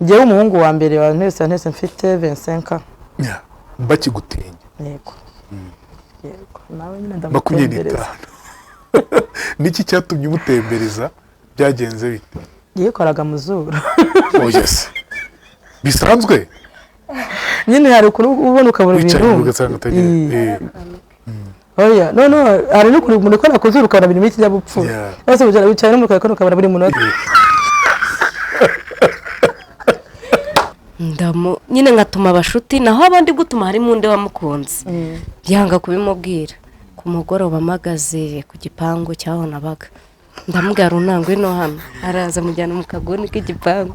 ngewe umuhungu wa mbere wa ntese mfite 25 bakigutenya yego nawe nyine ndamutembereza niki cyatumye umutembereza byagenze bite yikoraga mu zuru yes bisanzwe nyine hari ubona ukabura ibintu oya no hari no kuri umuntu ukora kuzuru ukabona ibintu biki byabupfu bose bujana bicaye no mu kakano ukabona buri munota nyine ngatuma abashuti naho abandi gutuma harimo undi wamukunze byanga kubimubwira ku mugoroba amagaze ku gipangu cyaho nabaga ndamubwira runangwe no hano araza mujyana mu kaguni k'igipangu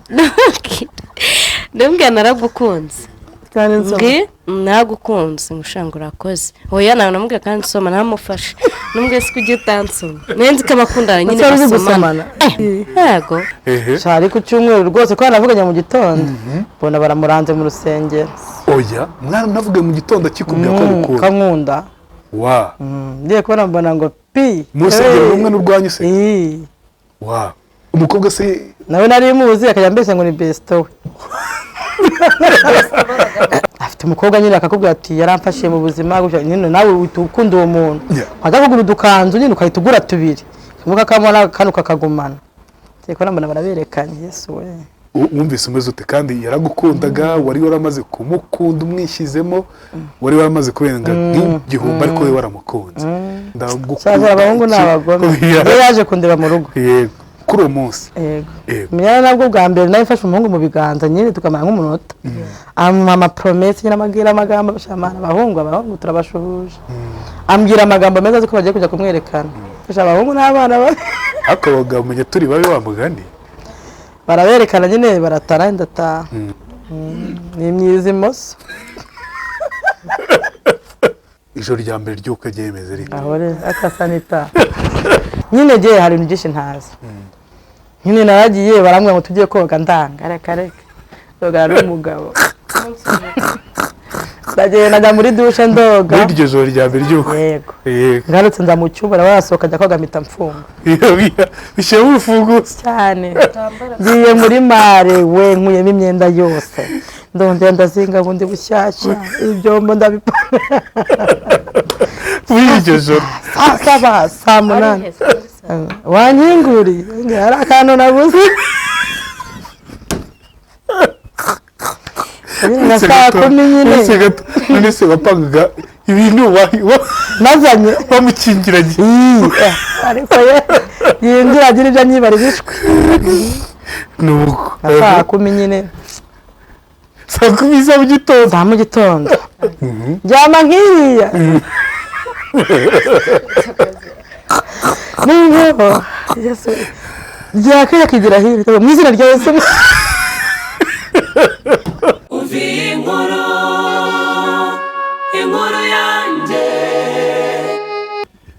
ndamubwira naragukunze kandi nagukunze ngushanga urakoze oya nawe namubwira kandi nsoma namufashe namubwira se kugiye utansoma nenzi ko abakundana nyine basomana yego cyari ku cyumweru rwose ko naravuganye mu gitondo bona baramuranze mu rusengero oya mwana navuga mu gitondo akikubwira ko gukunda kankunda ndiye kubona mbona ngo pi musengero rumwe n'urwanyu se umukobwa se nawe nari muzi akajya mbese ngo ni besto afite umukobwa nyine akakubwira ati yaramfashiye mu buzima nyine nawe ukunda uwo muntu akakugura udukanzu nyine ukahita tubiri umuka kamona kanuka kagumana cyekora mbona baraberekanye Yesu we wumvise umeze ute kandi yaragukundaga wari waramaze kumukunda umwishyizemo wari waramaze kurenga nk'igihumbi ariko we waramukunze ndagukunda abahungu n'abagome yaje kundeba mu rugo yego kuri uwo munsi menya nabwo bwa mbere nawe mfashe umuhungu mu biganza nyine tukamara nk'umunota ama promesse nyine amabwira amagambo bashamana abahungu turabashuhuje ambwira amagambo meza azi ko bagiye kujya kumwerekana fasha abahungu n'abana bawe akabaga umenye turi babe wamugani baraberekana nyine baratara ndataha ni myiza imoso ijoro rya mbere ry'uko ryemeze rito ahore akasanita nyine giye hari ibintu byinshi ntazi nyine naragiye baramwe ngo tugiye koga ndanga reka koga ari umugabo ndagendaga muri dushe ndoga muri iryo joro rya mbere ry'uko yego ngarutse nza mu cyumba barasohoka ajya koga mpita mfunga bishyiraho urufunguzo cyane ngiye muri mare we nkuyemo imyenda yose ndongera ndazinga bundi bushyashya ibyombo ndabipanga muri iryo joro saa munani wanyinguri hari akantu nabuze saa kumi nyine none se wapangaga ibintu nazanye bamukingiranye ariko yinjira agira ibyo anyibaririshwe nuko saa kumi nyine saa kumi za mu gitondo ryama nk'iriya niho ryakaya kigira hino mu izina rya Yesu inkuru yanjye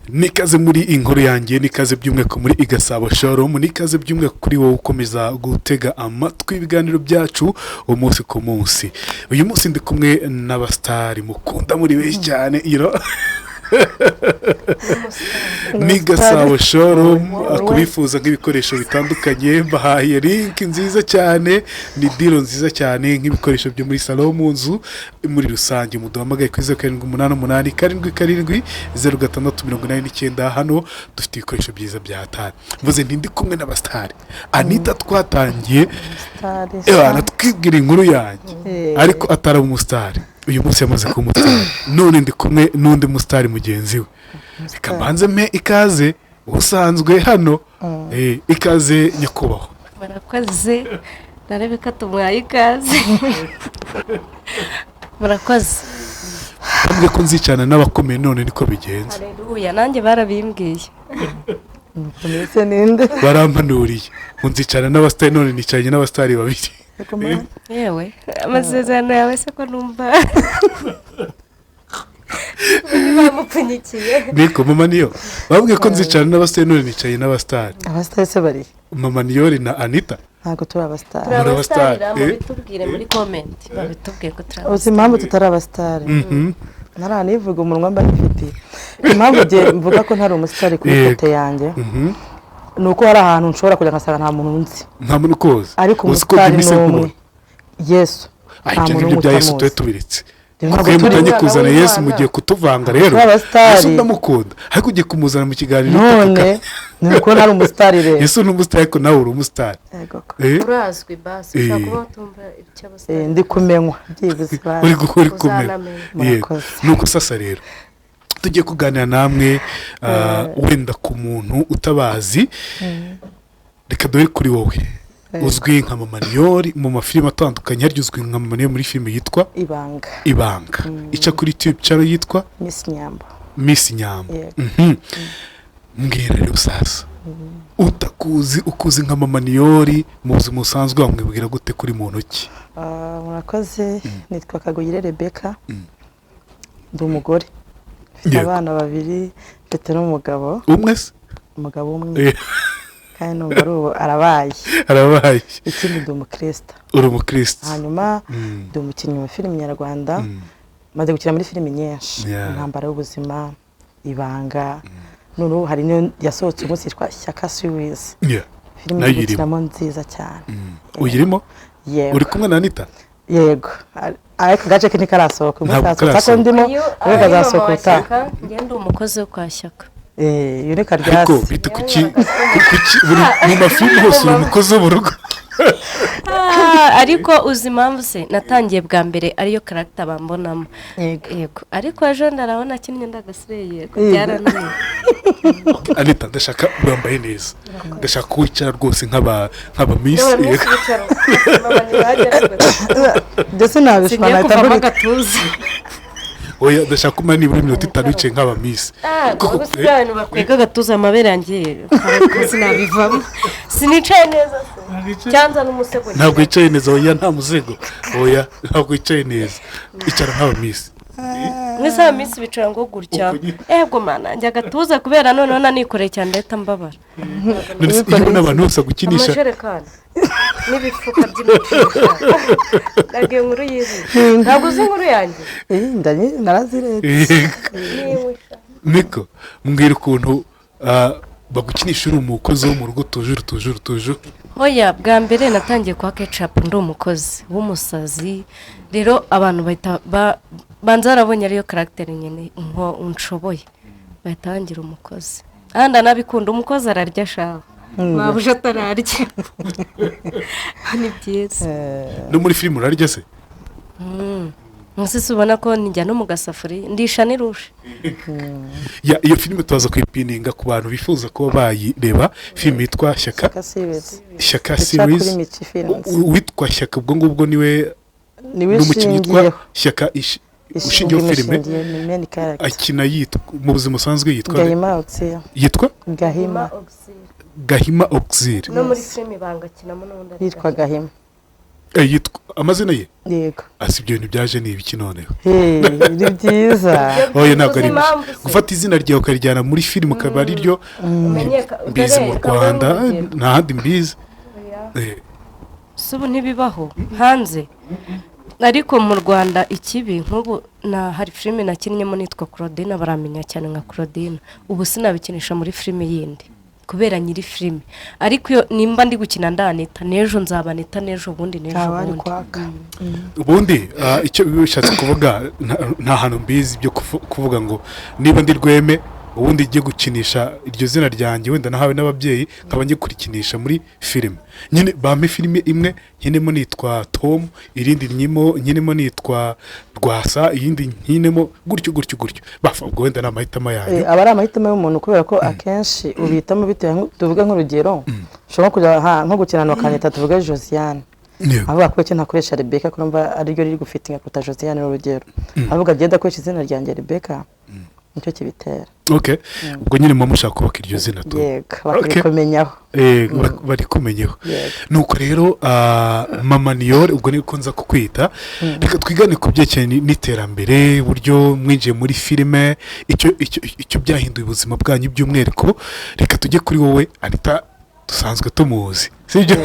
nikaze muri inkuru yanjye nikaze by'umweko muri Igasabo Showroom nikaze by'umweko kuri wowe ukomeza gutega amatwi ibiganiro byacu umunsi ku munsi uyu munsi ndi kumwe n'abastari mukunda muri benshi cyane ni Gasabo Showroom akubifuza nk'ibikoresho bitandukanye bahaye link nziza cyane ni deal nziza cyane nk'ibikoresho byo muri salon mu nzu muri rusange muduhamagaye kuri 0788 0786 hano dufite ibikoresho byiza bya hatari mvuze ndi kumwe n'abastari Anita twatangiye natwibwira inkuru yanjye ariko atari umustari uyu munsi yamaze kumutara none ndi kumwe n'undi mustari mugenzi we reka mbanze mpe ikaze usanzwe hano ikaze nyakubahwa barakoze narebeka tumwaye ikaze barakoze mbwe ko nzicana n'abakomeye none niko bigenze haleluya nanjye barabimbwiye mbese ninde barampanuriye nzicana n'abastari none nicanye n'abastari babiri yewe amasezerano yawe se ko numva bamupfunyikiye niko mama niyo babwiye ko nzicana n'abastari none nicaye n'abastari abastari se bari mama Niyori na Anita ntago turi abastari babitubwire muri comment babitubwiye ko turi uzi impamvu tutari abastari naranivuga umunwa mba nifitiye impamvu je mvuga ko ntari umustari kuri kote yanjye nuko hari ahantu nshobora kujya ngasanga nta muntu nzi nta muntu koze ariko umustari n'umwe Yesu ibyo ngibyo bya Yesu tube tubiretse Ntabwo kuko iyo turi mutangiye umwana kuzana w'Imana. Yesu mugiye kutuvanga rero Turi abasitari. Yesu ndamukunda ariko ugiye kumuzana mu kiganiro none ni uko ntari umusitari rero Yesu ni umusitari ariko nawe uri umusitari Yego ko. urazwi basi ushobora kuba utumva icyo abasitari ndi kumenywa byibuze uri kumenya uzanamenya. yego Murakoze. nuko sasa rero tugiye kuganira namwe wenda ku muntu utabazi reka dore kuri wowe uzwi nka Mama Niyoll mu mafilime atandukanye harya uzwi nka Mama Niyoll muri filime yitwa Ibanga ica kuri YouTube channel yitwa Miss Nyambo Yego. mbwira rero sasa ukuzi nka Mama Niyoll mu buzima busanzwe wamwibwira gute kuri muntu ki murakoze nitwa Kaguyire Rebecca ndi umugore mfite abana babiri mfite n'umugabo umwe se umugabo umwe kandi n'umugore ubu arabaye ikindi ndi umukristo uri umukristo hanyuma ndi umukinnyi wa filime nyarwanda maze gukina muri filime nyinshi intambara y'ubuzima Ibanga n'ubu hari niyo yasohotse umunsi yitwa Shyaka series filime y'ubukinamo nziza cyane uyirimo yego uri kumwe na Anita yego ariko gace ke ntikarasohoka umusaza ko ndimo reka azasohoka utaha ngende umukozi wo kwa Shyaka iyo ni ariko karyasi bita kuki mu mafilime hose uri umukozi wo mu rugo ariko uzi impamvu se natangiye bwa mbere ariyo karagita bambonamo yego ariko ejo ndarabona akinnye ndagasireye byarananiye Anita ndashaka wambaye neza ndashaka ko wicara rwose nk'aba miss ndetse nabishima singiye nahita kuvamo mbona agatuza oya ndashaka kuma nibura iminota 5 wicaye nk'aba miss kuko si bya bintu bakwega agatuza amabere yanjye sinabivamo sinicaye neza se cyanza n'umusego ntabwo wicaye neza oya nta musego oya ntabwo wicaye neza icara nk'aba miss mwese minsi bicara ngo gutya ego mana njya agatuza kubera noneho nanikoreye cyane ndahita mbabara iyo n'abantu bose gukinisha amajerekani n'ibifuka by'imipira ndagiye inkuru yizi ntabwo uzi inkuru yanjye naraziretse niko mbwira ukuntu bagukinisha uri umukozi wo mu rugo tujuru hoya bwa mbere natangiye kwa ketchup ndi umukozi w'umusazi rero abantu bahita banza barabonye ariyo karagiteri nyine unshoboye bahita bangira umukozi kandi anabikunda umukozi ararya shaho mwabuje atararya ni byiza no muri filime urarya se mwese ubona ko njya no mu gasafuriya ndisha n'irushe iyo filime tubaza kuyipininga ku bantu bifuza kuba bayireba filime yitwa Shyaka series witwa Shyaka ubwo ngubwo niwe n'umukinnyi witwa Shyaka ushingiyeho filime akina yitwa mu buzima busanzwe yitwa Gahima Auxil no muri filime Ibanga akinamo n'undi yitwa Gahima yitwa amazina ye yego ibyo bintu byaje ni ibiki noneho ni byiza oya ntabwo ari gufata izina ryawe ukarijyana muri filime ukaba ari ryo mbizi mu Rwanda nta handi mbizi si ubu ntibibaho hanze ariko mu Rwanda ikibi nk'ubu hari filime nakinnyemo nitwa Claudine baramenya cyane nka Claudine ubu sinabikinisha muri filime yindi kubera nyiri filime ariko iyo nimba ndi gukina ndanita n'ejo nzabanita n'ejo ubundi n'ejo ubundi icyo bishatse kuvuga nta hantu mbizi byo kuvuga ngo niba ndi Rweme ubundi ngiye gukinisha iryo zina ryanjye wenda nahawe n'ababyeyi nkaba ngiye kurikinisha muri filime nyine bampe filime imwe nkinemo nitwa Tom irindi nkinemo nitwa Rwasa iyindi nkinemo gutyo bafa ubwo wenda ni amahitamo yanjye aba ari amahitamo y'umuntu kubera ko akenshi ubihitamo bitewe tuvuge nk'urugero ushobora kujya nko gukinana bakanyita tuvuge Josiane avuga ko ntakoresha Rebecca ko numva ariryo riri gufitinga kuruta Josiane urugero avuga agenda akoresha izina ryanjye Rebecca nicyo kibitera ubwo nyine mama ushaka kubaka iryo zina tu bakikumenyaho bari kumenyeho nuko rero Mama Niyoll ubwo niko nza kukwita reka twigane ku byerekeye n'iterambere uburyo mwinjiye muri filime icyo byahinduye ubuzima bwanyu by'umwihariko reka tujye kuri wowe Anita dusanzwe tumuzi sibyo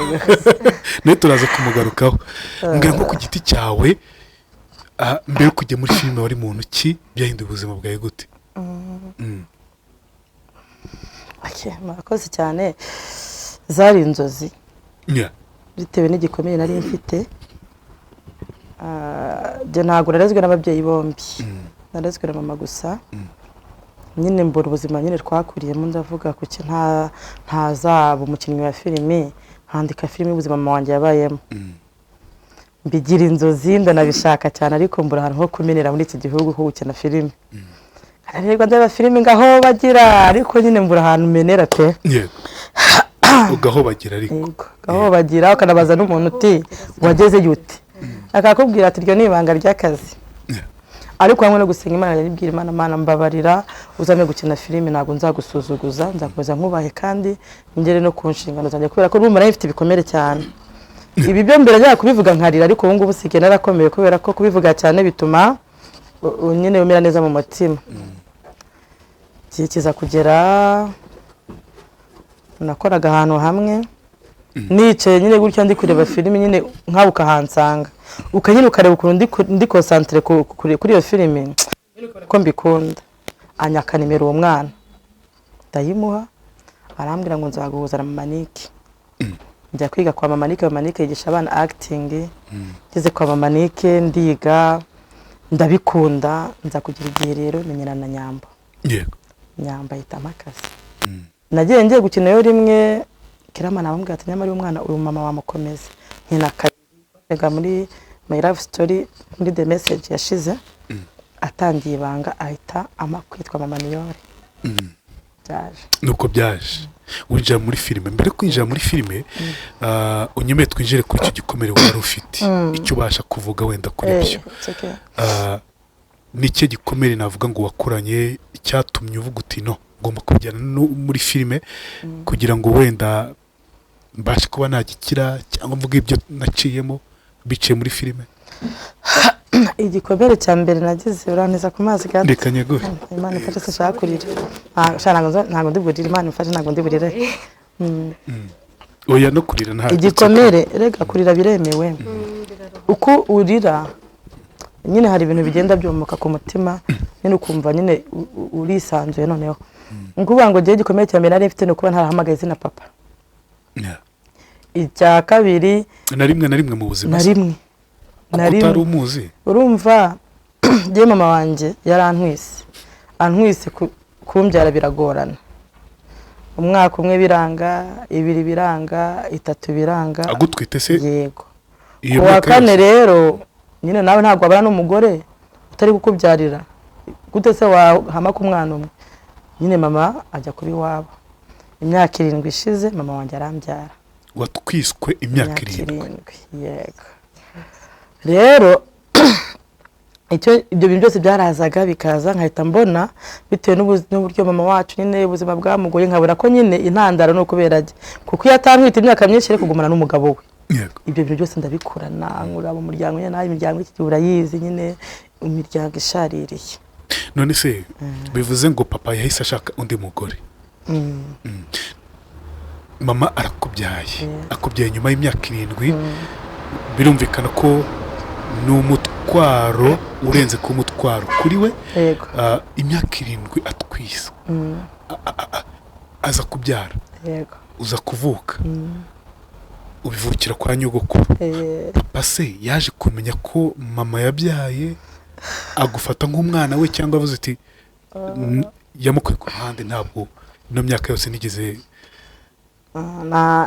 nawe turaza kumugarukaho mbwira nko ku giti cyawe mbere yo kujya muri filime wari muntu ki byahinduye ubuzima bwawe gute murakoze cyane zari inzozi bitewe n'igikomere nari mfite njye ntabwo narezwe n'ababyeyi bombi narezwe na mama gusa nyine mbura ubuzima nyine twakuriyemo ndavuga kuki ntazaba umukinnyi wa filimi handika filimi y'ubuzima mama wanjye yabayemo mbigira inzozi ndanabishaka cyane ariko mbura ahantu ho kumenera muri iki gihugu ho gukina filimi ararerwa ndeba filimi ngaho bagira ariko nyine mbura ahantu menera pe ugaho bagira ariko gaho bagira ukanabaza n'umuntu uti wageze yute akakubwira ati ryo ni ibanga ry'akazi ariko hamwe no gusenga Imana yaribwira Imana mbabarira uzame gukina filimi ntabwo nzagusuzuguza nzakomeza nkubahe kandi ngere no ku nshingano zanjye kubera ko urumva nafite ibikomere cyane ibi byo mbere njya kubivuga nkarira ariko ubu ngubu sigaye narakomeye kubera ko kubivuga cyane bituma nyine umera neza mu mutima kiza kugera nakoraga ahantu hamwe nicaye nyine gutya ndi kureba filimi nyine nkaho ukahansanga ukanyine ukareba ukuntu ndi concentre kuri iyo filimi ko mbikunda anyaka nimero uwo mwana ndayimuha arambwira ngo nzaguhuza na Mamanike njya kwiga kwa Mamanike Mamanike yigisha abana acting ngeze kwa Mamanike ndiga ndabikunda nza kugira igihe rero menyana na Nyamba Nyamba yita amakazi nagiye ngiye gukina yo rimwe kirama nabambwira ati nyamara uyu mwana uyu mama wamukomeza nkina kaga muri My Love Story muri The Message yashize atangiye ibanga ahita amakwitwa Mama Niyore nuko byaje ujya muri filime mbere kwinjira muri filime unyemeye twinjire kuri icyo gikomere wari ufite icyo ubasha kuvuga wenda kuri byo nicyo gikomere navuga ngo wakuranye icyatumye uvuga uti no ngomba kujyana muri filime kugira ngo wenda mbashe kuba nagikira cyangwa mvuga ibyo naciyemo biciye muri filime igikomere cya mbere nagize uraneza ku mazi gato reka nyegure Imana ifashe se shakurira ntabwo ndiburire Imana ifashe ntabwo ndiburire oya no kurira nta igikomere rega kurira biremewe uko urira nyine hari ibintu bigenda byomoka ku mutima nyine ukumva nyine urisanzuye noneho nguvuga ngo giye gikomeye cyane nari mfite no kuba ntarahamagaye izina papa icya kabiri na rimwe mu buzima na rimwe utari umuzi urumva je mama wanje yarantwise kumbyara biragorana umwaka umwe biranga ibiri biranga itatu biranga agutwite se yego kuwa kane rero nyine nawe ntabwo abana n'umugore utari gukubyarira gute se wahama ku mwana umwe nyine mama ajya kuri wabo imyaka 7 ishize mama wanje arambyara watwiswe imyaka 7 yego rero ibyo bintu byose byarazaga bikaza nkahita mbona bitewe n'uburyo mama wacu nyine ubuzima bwamugoye nkabura ko nyine intandaro no kubera kuko iyo atantwite imyaka myinshi ari kugumana n'umugabo we ibyo bintu byose ndabikurana nkura mu muryango nyine nayo imiryango iki urayizi nyine imiryango ishaririye none se bivuze ngo papa yahise ashaka undi mugore mama akubyaye nyuma y'imyaka 7 birumvikana ko n'umutwaro urenze ku mutwaro kuri we imyaka 7 atwisa aza kubyara uza kuvuka ubivukira kwa nyogokuru papa se yaje kumenya ko mama yabyaye agufata nk'umwana we cyangwa avuze ati yamukwiye ku ruhande ntabwo ino myaka yose nigeze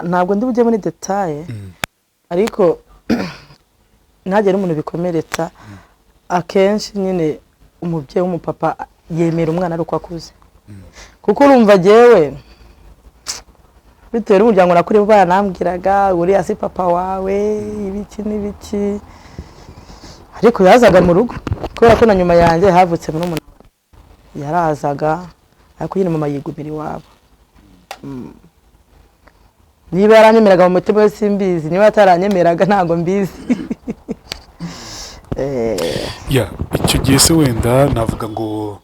ntabwo ndi bujye muri detaye ariko ntagere umuntu bikomeretsa akenshi nyine umubyeyi w'umupapa yemera umwana ari uko akuze kuko urumva jewe bitewe n'umuryango nakuri baranambwiraga uri hasi papa wawe ibiki n'ibiki ariko yazaga mu rugo kubera ko na nyuma yanjye havutse n'umuntu yarazaga ariko nyine mama yigumira iwabo niba yaranyemeraga mu mutima we simbizi niba ataranyemeraga ntabwo mbizi icyo gihe se wenda navuga ngo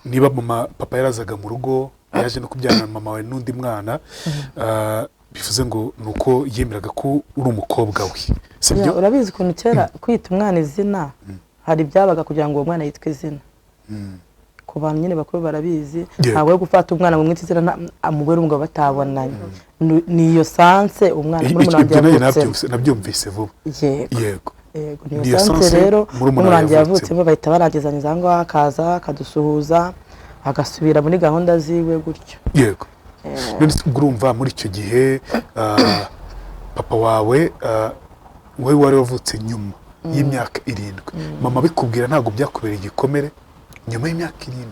niba papa yarazaga mu rugo yaje no kubyarana mama we n'undi mwana bivuze ngo nuko yemeraga ko uri umukobwa we sibyo urabizi ukuntu kera kwita umwana izina hari byabaga kugira ngo uwo mwana yitwe izina ku bantu nyine bakuru barabizi ntabwo yo gufata umwana ngo mwite izina umugore n'umugabo batabonanye niyo sanse umwana muri munangira nabyumvise vuba yego niyo sanse rero umurangi yavutsemo bahita barangizanyiriza aho ngaho akaza akadusuhuza agasubira muri gahunda ziwe gutyo. Yego. None urumva muri icyo gihe papa wawe wowe wari wavutse nyuma y'imyaka 7, mama bikubwira ntabwo byakubereye igikomere nyuma y'imyaka 7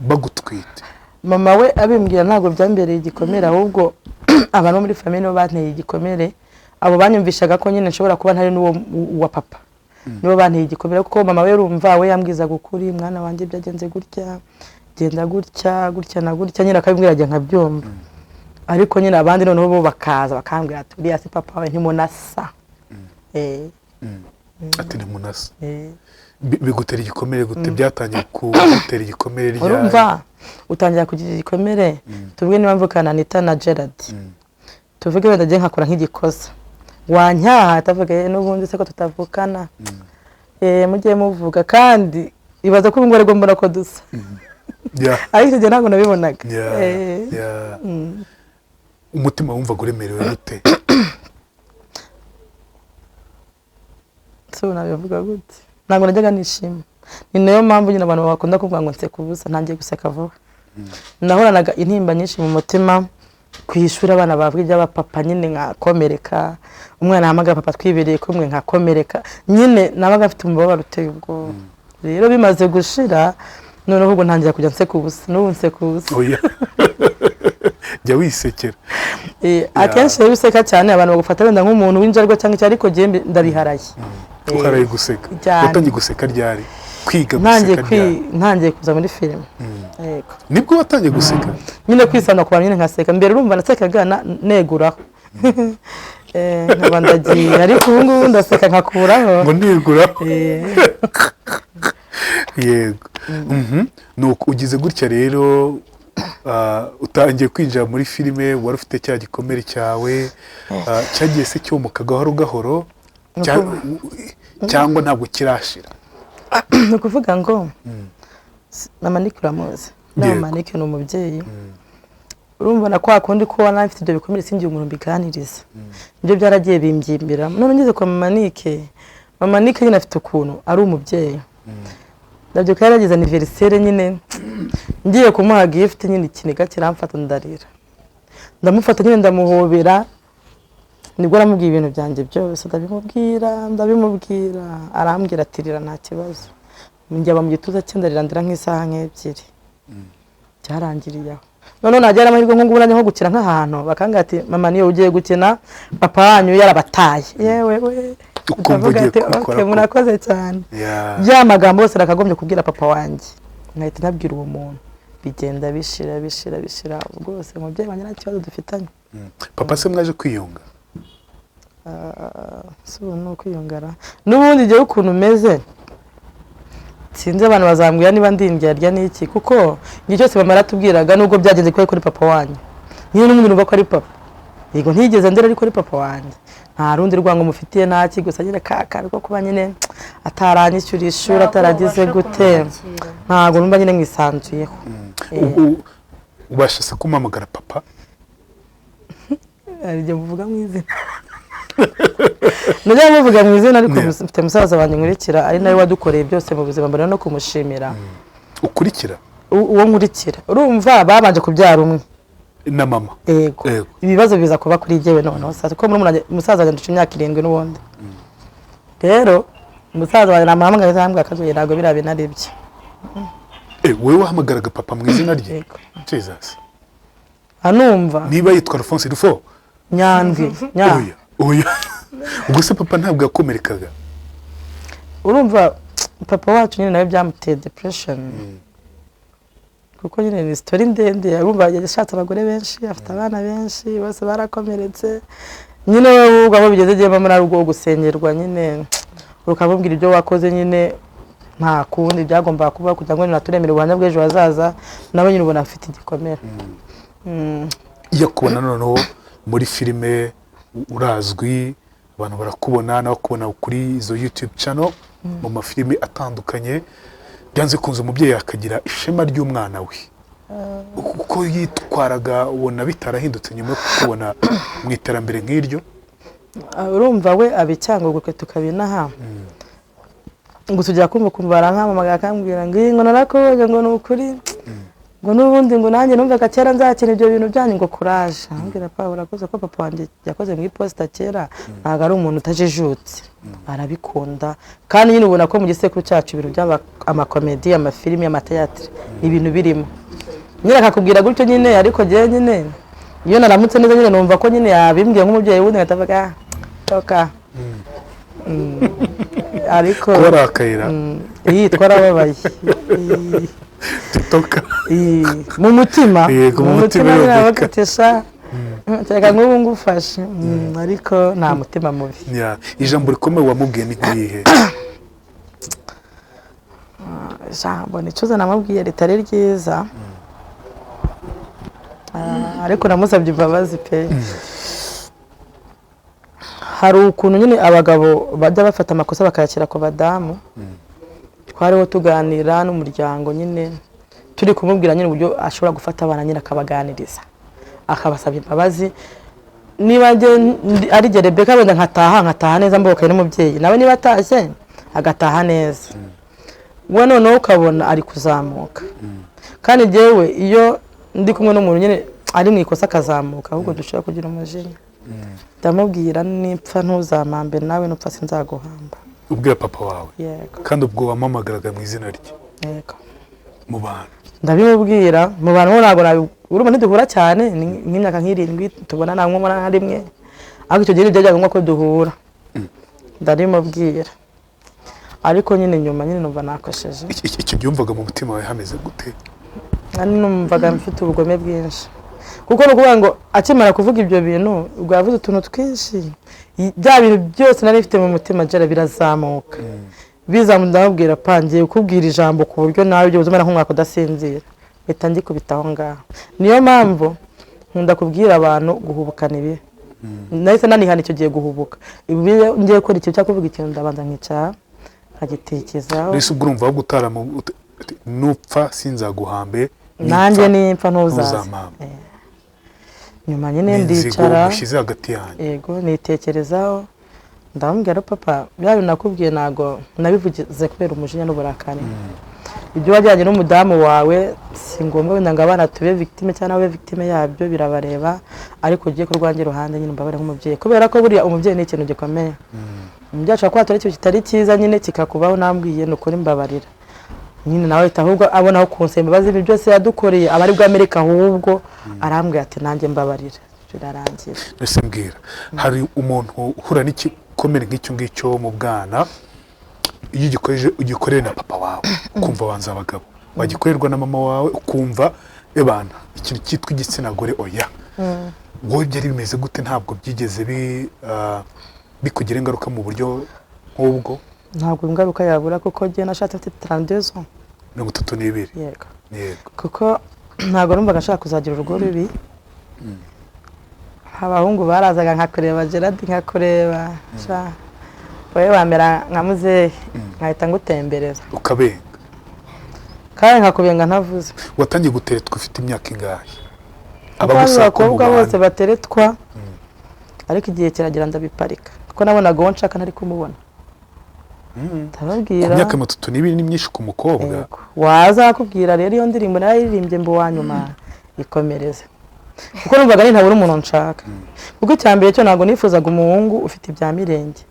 bagutwite? Mama we abimbwira ntabwo byambereye igikomere, ahubwo abantu muri famille no banteye igikomere, abo banyumvishaga ko nyine nshobora kuba ntari n'uwo wa papa, nibo banteye igikomere kuko mama we urumva we yambwizaga ukuri, mwana wanjye byagenze gutya, genda gutya gutya na gutya, nyine akabimbwira ajya nkabyumva. Ariko nyine abandi noneho bo bakaza bakambwira ati uriya si papa wawe ntimunasa. Ati ntimunasa. Bigutera igikomere gute? Byatangiye kugutera igikomere ryari? Urumva utangira kugira igikomere, tuvuge niba mvukana Anita na Gerard, tuvuge wenda ngiye nkakora nk'igikosa, wanyaha atavuga n'ubundi se ko tutavukana, mugiye muvuga kandi ibaza ko ubwo rego mbona ko dusa. Ariko njye ntabwo nabibonaga. Umutima wumvaga uremerewe gute? So nabivuga gute? Ntabwo najyaga nishima. Ni nayo mpamvu nyine abantu bakunda kuvuga ngo nseka ubusa, ntangiye guseka vuba. Nahoranaga intimba nyinshi mu mutima, kwishura abana babwije abapapa nyine nkakomereka, umwana hamagara papa twibereye kumwe nkakomereka, nyine nabaga afite umubabaro uteye ubwoba. Rero bimaze gushira none ahubwo ntangira kujya nseka ubusa, n'ubu nseka ubusa. Oya. Jya wisekera. Akenshi rero useka cyane abantu bagufata wenda nk'umuntu w'injarwa cyangwa icyo, ariko je ndabiharaye. Ukaraye guseka. Watangiye guseka ryari? Kwiga guseka ryari? Ntangiye kuza muri filime. Yego. Nibwo watangiye guseka? Nyine kwisana ku bantu nyine nkaseka. Mbere urumva nasekaga neguraho. Nkabandagiye ariko ubu ngubu ndaseka nkakuraho. Ngo neguraho. Yego. Nuko ugize gutya rero utangiye kwinjira muri filime, wari ufite cya gikomere cyawe, cyagiye se cyomuka gahoro gahoro cyangwa ntabwo kirashira? Ni ukuvuga ngo mama Nick uramuzi, mama Nick ni umubyeyi, urumva na kwa kundi ko wana mfite ibyo bikomere singiye umuntu biganiriza, ibyo byaragiye bimbyimbira. None ngeze kwa mama Nick nyine afite ukuntu ari umubyeyi. Ndabyo ko yaragize anniversaire nyine ngiye kumuha gift nyine ikiniga kiramfata ndarira, ndamufata nyine ndamuhobera, nibwo aramubwiye ibintu byanjye byose, ndabimubwira arambwira ati rira nta kibazo. Njya mu gituza cye ndarira nk'isaha nk'ebyiri, cyarangiriye aho. None nagera amahirwe nko ngubunanye nko gukina nk'ahantu bakanga ati mama niyo ugiye gukina papa wanyu yarabataye. Yewe we ukumva ati okay murakoze cyane. Ya magambo yose rakagombye kubwira papa wanjye, nkahita nabwira uwo muntu, bigenda bishira rwose umubyeyi wanjye nta kibazo dufitanye. Papa se mwaje kwiyunga? So no kwiyungara n'ubundi je ukuntu umeze sinzi abantu bazambwira niba ndindyarya n'iki, kuko ngiye cyose bamara tubwiraga nubwo byagenze kuri papa wanjye, niyo n'umuntu numva ko ari papa, yego ntigeze ndera ariko ari papa wanjye, nta rundi rwango mufitiye ntaki, gusa nyine kakari ko kuba nyine ataranyishyura ishuri ataragize gute, ntago numva nyine mwisanzuyeho. Ubasha se kumamagara papa? Arije muvuga mu izina. None muvuga mu izina ariko mfite musaza wanjye nkurikira, ari nawe wadukoreye byose mu buzima, mbere no kumushimira. Ukurikira? Uwo nkurikira. Urumva babanje kubyara umwe na mama. Yego. Ibibazo biza kuba kuri jewe none sasa ko muri musaza wanjye ndusha imyaka 7 n'ubundi. Rero musaza wanjye namuhamagara azambwa akazuye nago birabe narebye. Wewe wahamagaraga papa mu izina rye? Jesus. Anumva niba yitwa Alphonse Dufo Nyandwi. Oya. Ubwo se papa ntabwo yakomerekaga? Urumva papa wacu nyine nawe byamuteye depression. Kuko nyine ni story ndende, urumva yashatse abagore benshi, afite abana benshi, bose barakomeretse. Nyine wowe ubwo bigeze giye muri rugo gusengerwa nyine ukabubwira ibyo wakoze nyine nta kundi byagomba kuba kugira ngo naturemere ubuhamya bw'ejo hazaza, nawe nyine ubona afite igikomere. Iyo kubona noneho muri filime urazwi, abantu barakubona nawe kubona kuri izo YouTube channel mu mafilime atandukanye, byanze kunze umubyeyi akagira ishema ry'umwana we. Uko yitwaraga ubona bitarahindutse nyuma yo kubona mu iterambere nk'iryo? urumva we abicyango gutwe tukabinaha ngo tujya kumva barankama akambwira ngo ngo narakoje ngo nukuri ngo nubundi ngo nanjye numvaga kera nzakina ibyo bintu byanyu ngo courage ambwira Paul urakoze ko papa wanjye yakoze mu iposita kera ntago ari umuntu utajijutse arabikunda kandi nyine ubona ko mu gisekuru cyacu ibintu byaba amakomedi amafilimi amateatre ibintu birimo nyine akakubwira gutyo nyine ariko je nyine iyo naramutse neza nyine numva ko nyine yabimbwiye nk'umubyeyi wundi ngatavuga toka ariko korakayira twarababaye toka mu mutima mu mutima bagatesha cyangwa nk'ubu ngufashe ariko nta mutima mubi ijambo rikomeye wamubwiye ni nk'iyihe ijambo nicuza namubwiye ritari ryiza ariko namusabye imbabazi pe hari ukuntu nyine abagabo bajya bafata amakosa bakayakira ku badamu twariho tuganira n'umuryango nyine turi kumubwira nyine uburyo ashobora gufata abana nyine akabaganiriza akabasaba imbabazi niba ari jye Rebeka wenda nkataha neza mboka n'umubyeyi nawe niba atashye agataha neza we noneho ukabona ari kuzamuka kandi jyewe iyo ndi kumwe n'umuntu nyine ari mu ikosa akazamuka ahubwo dushobora kugira umujinya ndamubwira nipfa ntuzamambe nawe nupfa sinzaguhamba ubwira papa wawe yego kandi ubwo wamamagaraga mu izina rye yego mu bantu ndabimubwira mu bantu ntabwo urumva ntiduhura cyane nk'imyaka nk'irindwi tubona nta nkomora na rimwe ariko icyo gihe byajyaga ngombwa ko duhura ndabimubwira ariko nyine nyuma nyine numva nakosheje icyo byumvaga mu mutima wawe hameze gute numvaga mfite ubugome bwinshi kuko ni ukuvuga ngo akimara kuvuga ibyo bintu ubwo yavuze utuntu twinshi bya bintu byose nari mfite mu mutima jera birazamuka ndamubwira pangiye ukubwira ijambo ku buryo nawe ibyo uzumera nk'umwaka udasinzira mpita ngikubita aho ngaho niyo mpamvu nkunda kubwira abantu guhubukana ibi nahise nanihana icyo gihe guhubuka ngiye gukora ikintu cyangwa kuvuga ikintu ndabanza nkicara nkagitekerezaho mbese ubwo urumva aho gutara nupfa sinzaguhambe nanjye nimpfa ntuzamambe nyuma nyine ndicara yego nitekerezaho ndamubwira papa bya bintu nakubwiye ntago nabivugize kubera umujinya n'uburakari ibyo wajyanye n'umudamu wawe si ngombwa wenda ngo abana tube victime cyangwa nawe victime yabyo birabareba ariko ugiye ku rwanjye ruhande nyine mbabare nk'umubyeyi kubera ko buriya umubyeyi ni ikintu gikomeye umubyeyi ashobora kuba ikintu kitari cyiza nyine kikakubaho nambwiye ni ukuri mbabarira nyine nawe ahubwo abona aho kunse imbabazi ibi byose yadukoreye aba ari bwo Amerika ahubwo arambwira ati nanjye mbabarira birarangira mbese mbwira hari umuntu uhura n'igikomere nk'icyo ngicyo mu bwana iyo ugikoreye na papa wawe ukumva wanze abagabo wagikorerwa na mama wawe ukumva ebana ikintu cyitwa igitsina gore oya wowe byari bimeze gute ntabwo byigeze bikugira ingaruka mu buryo nk'ubwo ntabwo ingaruka yabura kuko njye nashatse mfite 32 32 yego yego kuko ntabwo numvaga nshaka kuzagira urugo rubi abahungu barazaga nkakureba Gerard nkakureba wowe wamera nka muzehe nkahita ngutembereza ukabenga kandi nkakubenga ntavuze watangiye guteretwa ufite imyaka ingahe abakobwa bose bateretwa ariko igihe kiragira ndabiparika kuko nabonaga uwo nshaka ntari kumubona ndababwira ku myaka 32 ni myinshi ku mukobwa waza akubwira rero iyo ndirimbo naririmbye mbo wanyuma ikomereze kuko numvaga ntabura umuntu nshaka kuko cyambere cyo ntago nifuzaga umuhungu ufite ibya mirenge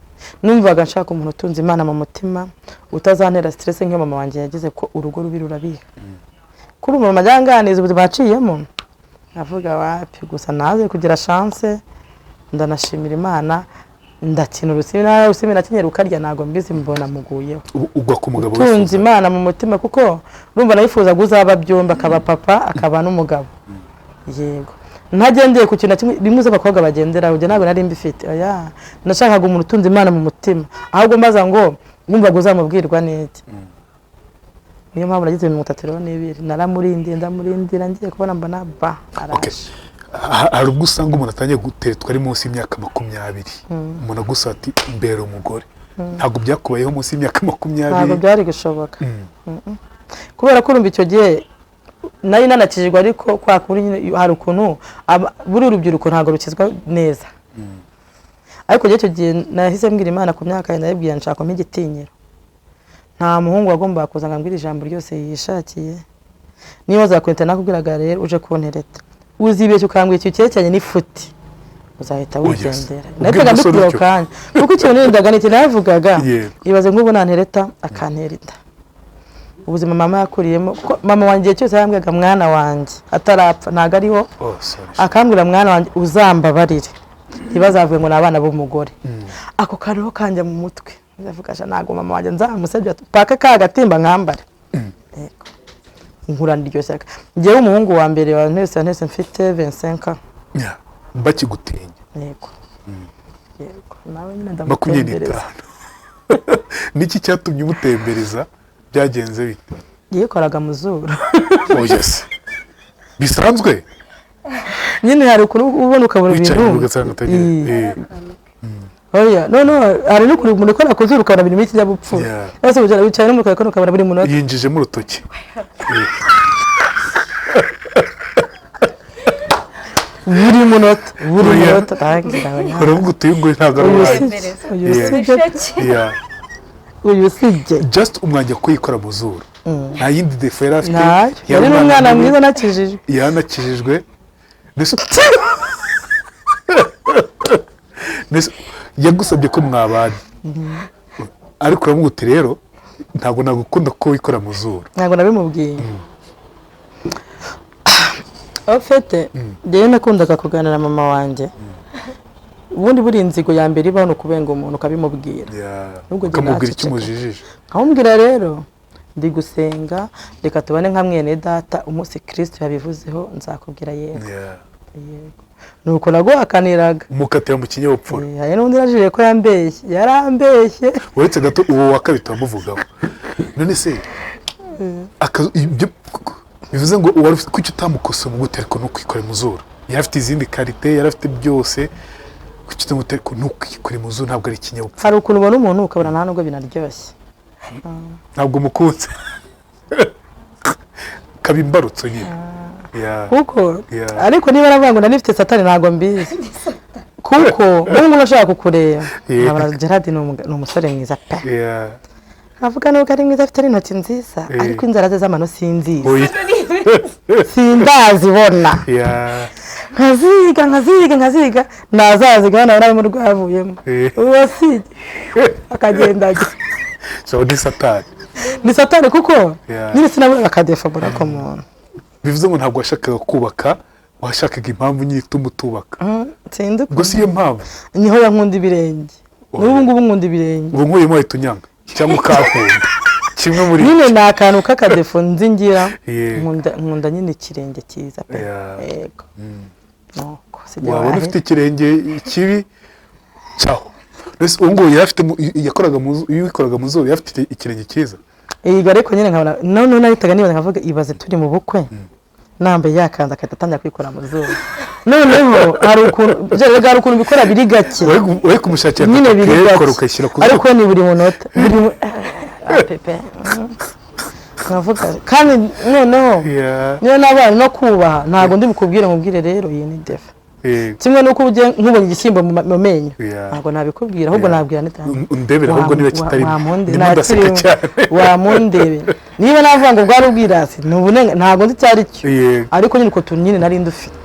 numvaga nshaka umuntu utunze Imana mu mutima utazantera stress nk'iyo mama wanjye yagize ko urugo rubi rurabiha kuri mu majyanganiza ubuzima baciyemo avuga wapi gusa naze kugira chance ndanashimira Imana ndakina urusimi nakinyera ukarya nago mbizi mbona muguyeho ugwa ku mugabo utunze Imana mu mutima kuko urumva nayifuza guzaba byomba akaba papa akaba n'umugabo yego ntagendeye ku kintu kimwe rimwe z'abakobwa bagendera uje ntabwo nari mbifite oya nashakaga umuntu utunze Imana mu mutima ahubwo mbaza ngo numva guzamubwirwa niki niyo mpamvu nagize 32 ndamurindira ngiye kubona mbona ba araje hari ubwo usanga umuntu atangiye guteretwa ari munsi y'imyaka 20 umuntu agusa ati mbere umugore ntabwo byakubayeho munsi y'imyaka 20 ntabwo byari gushoboka kubera ko urumva icyo gihe nari nanakijijwe ariko kwa kuri hari ukuntu buri urubyiruko ntabwo rukizwa neza ariko icyo gihe nahise mbwira Imana ku myaka yanjye nayibwiye nshaka igitinyiro nta muhungu wagomba kuza ngambwira ijambo ryose yishakiye niba zakwita nakubwiraga rero uje kuntereta uzibeshye ukambwira icyo cyerekeranye n'ifuti uzahita wigendera natega ndukwiye kanya kuko ikintu nirindaga niki navugaga ibaze nk'ubu nantereta akantera inda ubuzima mama yakuriyemo mama wanjye cyose yambwiraga mwana wanjye atarapfa ntago ariho akambwira mwana wanjye uzambabarire ntibazavuge ngo nabana b'umugore ako kariho kanje mu mutwe ndavugasha nago mama wanjye nzamusebya paka kagatimba nkambare yego nkurana iryo shyaka ngewe umuhungu wa mbere wa ntese mfite 25 bakigutinya yego yego nawe nyine ndamutembereza niki cyatumye umutembereza byagenze bite yikoraga mu zuru yes bisanzwe nyine hari ukuntu ubona ukabona ibintu oya no hari no kuri umuntu ukora kuzuru ukabona ibintu biki byabupfu bose bujara wicaye no mukora ukabona buri munota yinjije mu rutoki buri munota tangira uravuga utuye ngo ntago uyu sije just umwanya kuyikora mu zuru nta yindi defo yari afite yari n'umwana mwiza nakijijwe yanakijijwe yagusabye ko mwabana ariko uravuga uti rero ntabwo nagukunda ko wikora mu zuru ntabwo nabimubwiye ofete rero nakundaga kuganira na mama wanjye ubundi buri inzigo ya mbere ibaho kubenga umuntu ukabimubwira ukamubwira icyo umujijije amumbwira rero ndi gusenga reka tubane nka mwene data umunsi Kristo yabivuzeho nzakubwira yego nuko naguhakaniraga umukatira mu kinyabupfura hari n'undi yajije ko yarambeshye uretse gato uwo wa kabiri turamuvugaho none se bivuze ngo wari ufite kuki utamukosora mu gute ariko ntukikore mu zuru yari afite izindi karite yari afite byose kuki utamutera ko ntukikore mu zuru ntabwo ari ikinyabupfura hari ukuntu ubona umuntu ukabona nta nubwo binaryoshye ntabwo mukunze kabimbarutso nyine kuko ariko niba aravuga ngo nanifite satani ntabwo mbizi kuko umuntu ashaka kukureba nkabona Gerard ni umusore mwiza pe avuga nuko ari mwiza afite n'intoki nziza ariko inzara ze z'amano sinziza sindazibona nkaziga nazaziga nawe mu rwavuyemo uwo si akagenda so ni satani kuko nyine sinabura akadefa burako muntu bivuze ngo ntabwo washakaga kubaka washakaga impamvu nyine ituma utubaka sindi gusa iyo mpamvu niho yankunda ibirenge n'ubu ngubu nkunda ibirenge ubu nkuyemo ahita unyanga cyangwa ukakunda kimwe muri nyine ni akantu k'akadefo nzingira nkunda nyine ikirenge cyiza pe yego waba ufite ikirenge kibi cyaho ubu ngubu yikoraga mu zuba yari afite ikirenge cyiza iyi ariko nyine nkabona none nahitaga nibaza nkavuga ibaze turi mu bukwe nambaye yakanze akahita atangira kwikora mu zuba noneho hari ukuntu bikora biri gake uri kumushakira nyine biri gake ukayishyira ku zuba ariko ni buri munota pepe nkavuga kandi noneho niyo n'abana no kubaha ntabwo ndi bukubwire mubwire rero iyi ni defa kimwe nuko nkubonye igishyimbo mu menyo ntabwo nabikubwira ahubwo nabwira n'itanga undebera ahubwo niba kitari ndaseka cyane wamundebe niba navuga ngo bwari ubwirasi ntabwo nzi cyari cyo ariko nyine uko nyine nari ndufite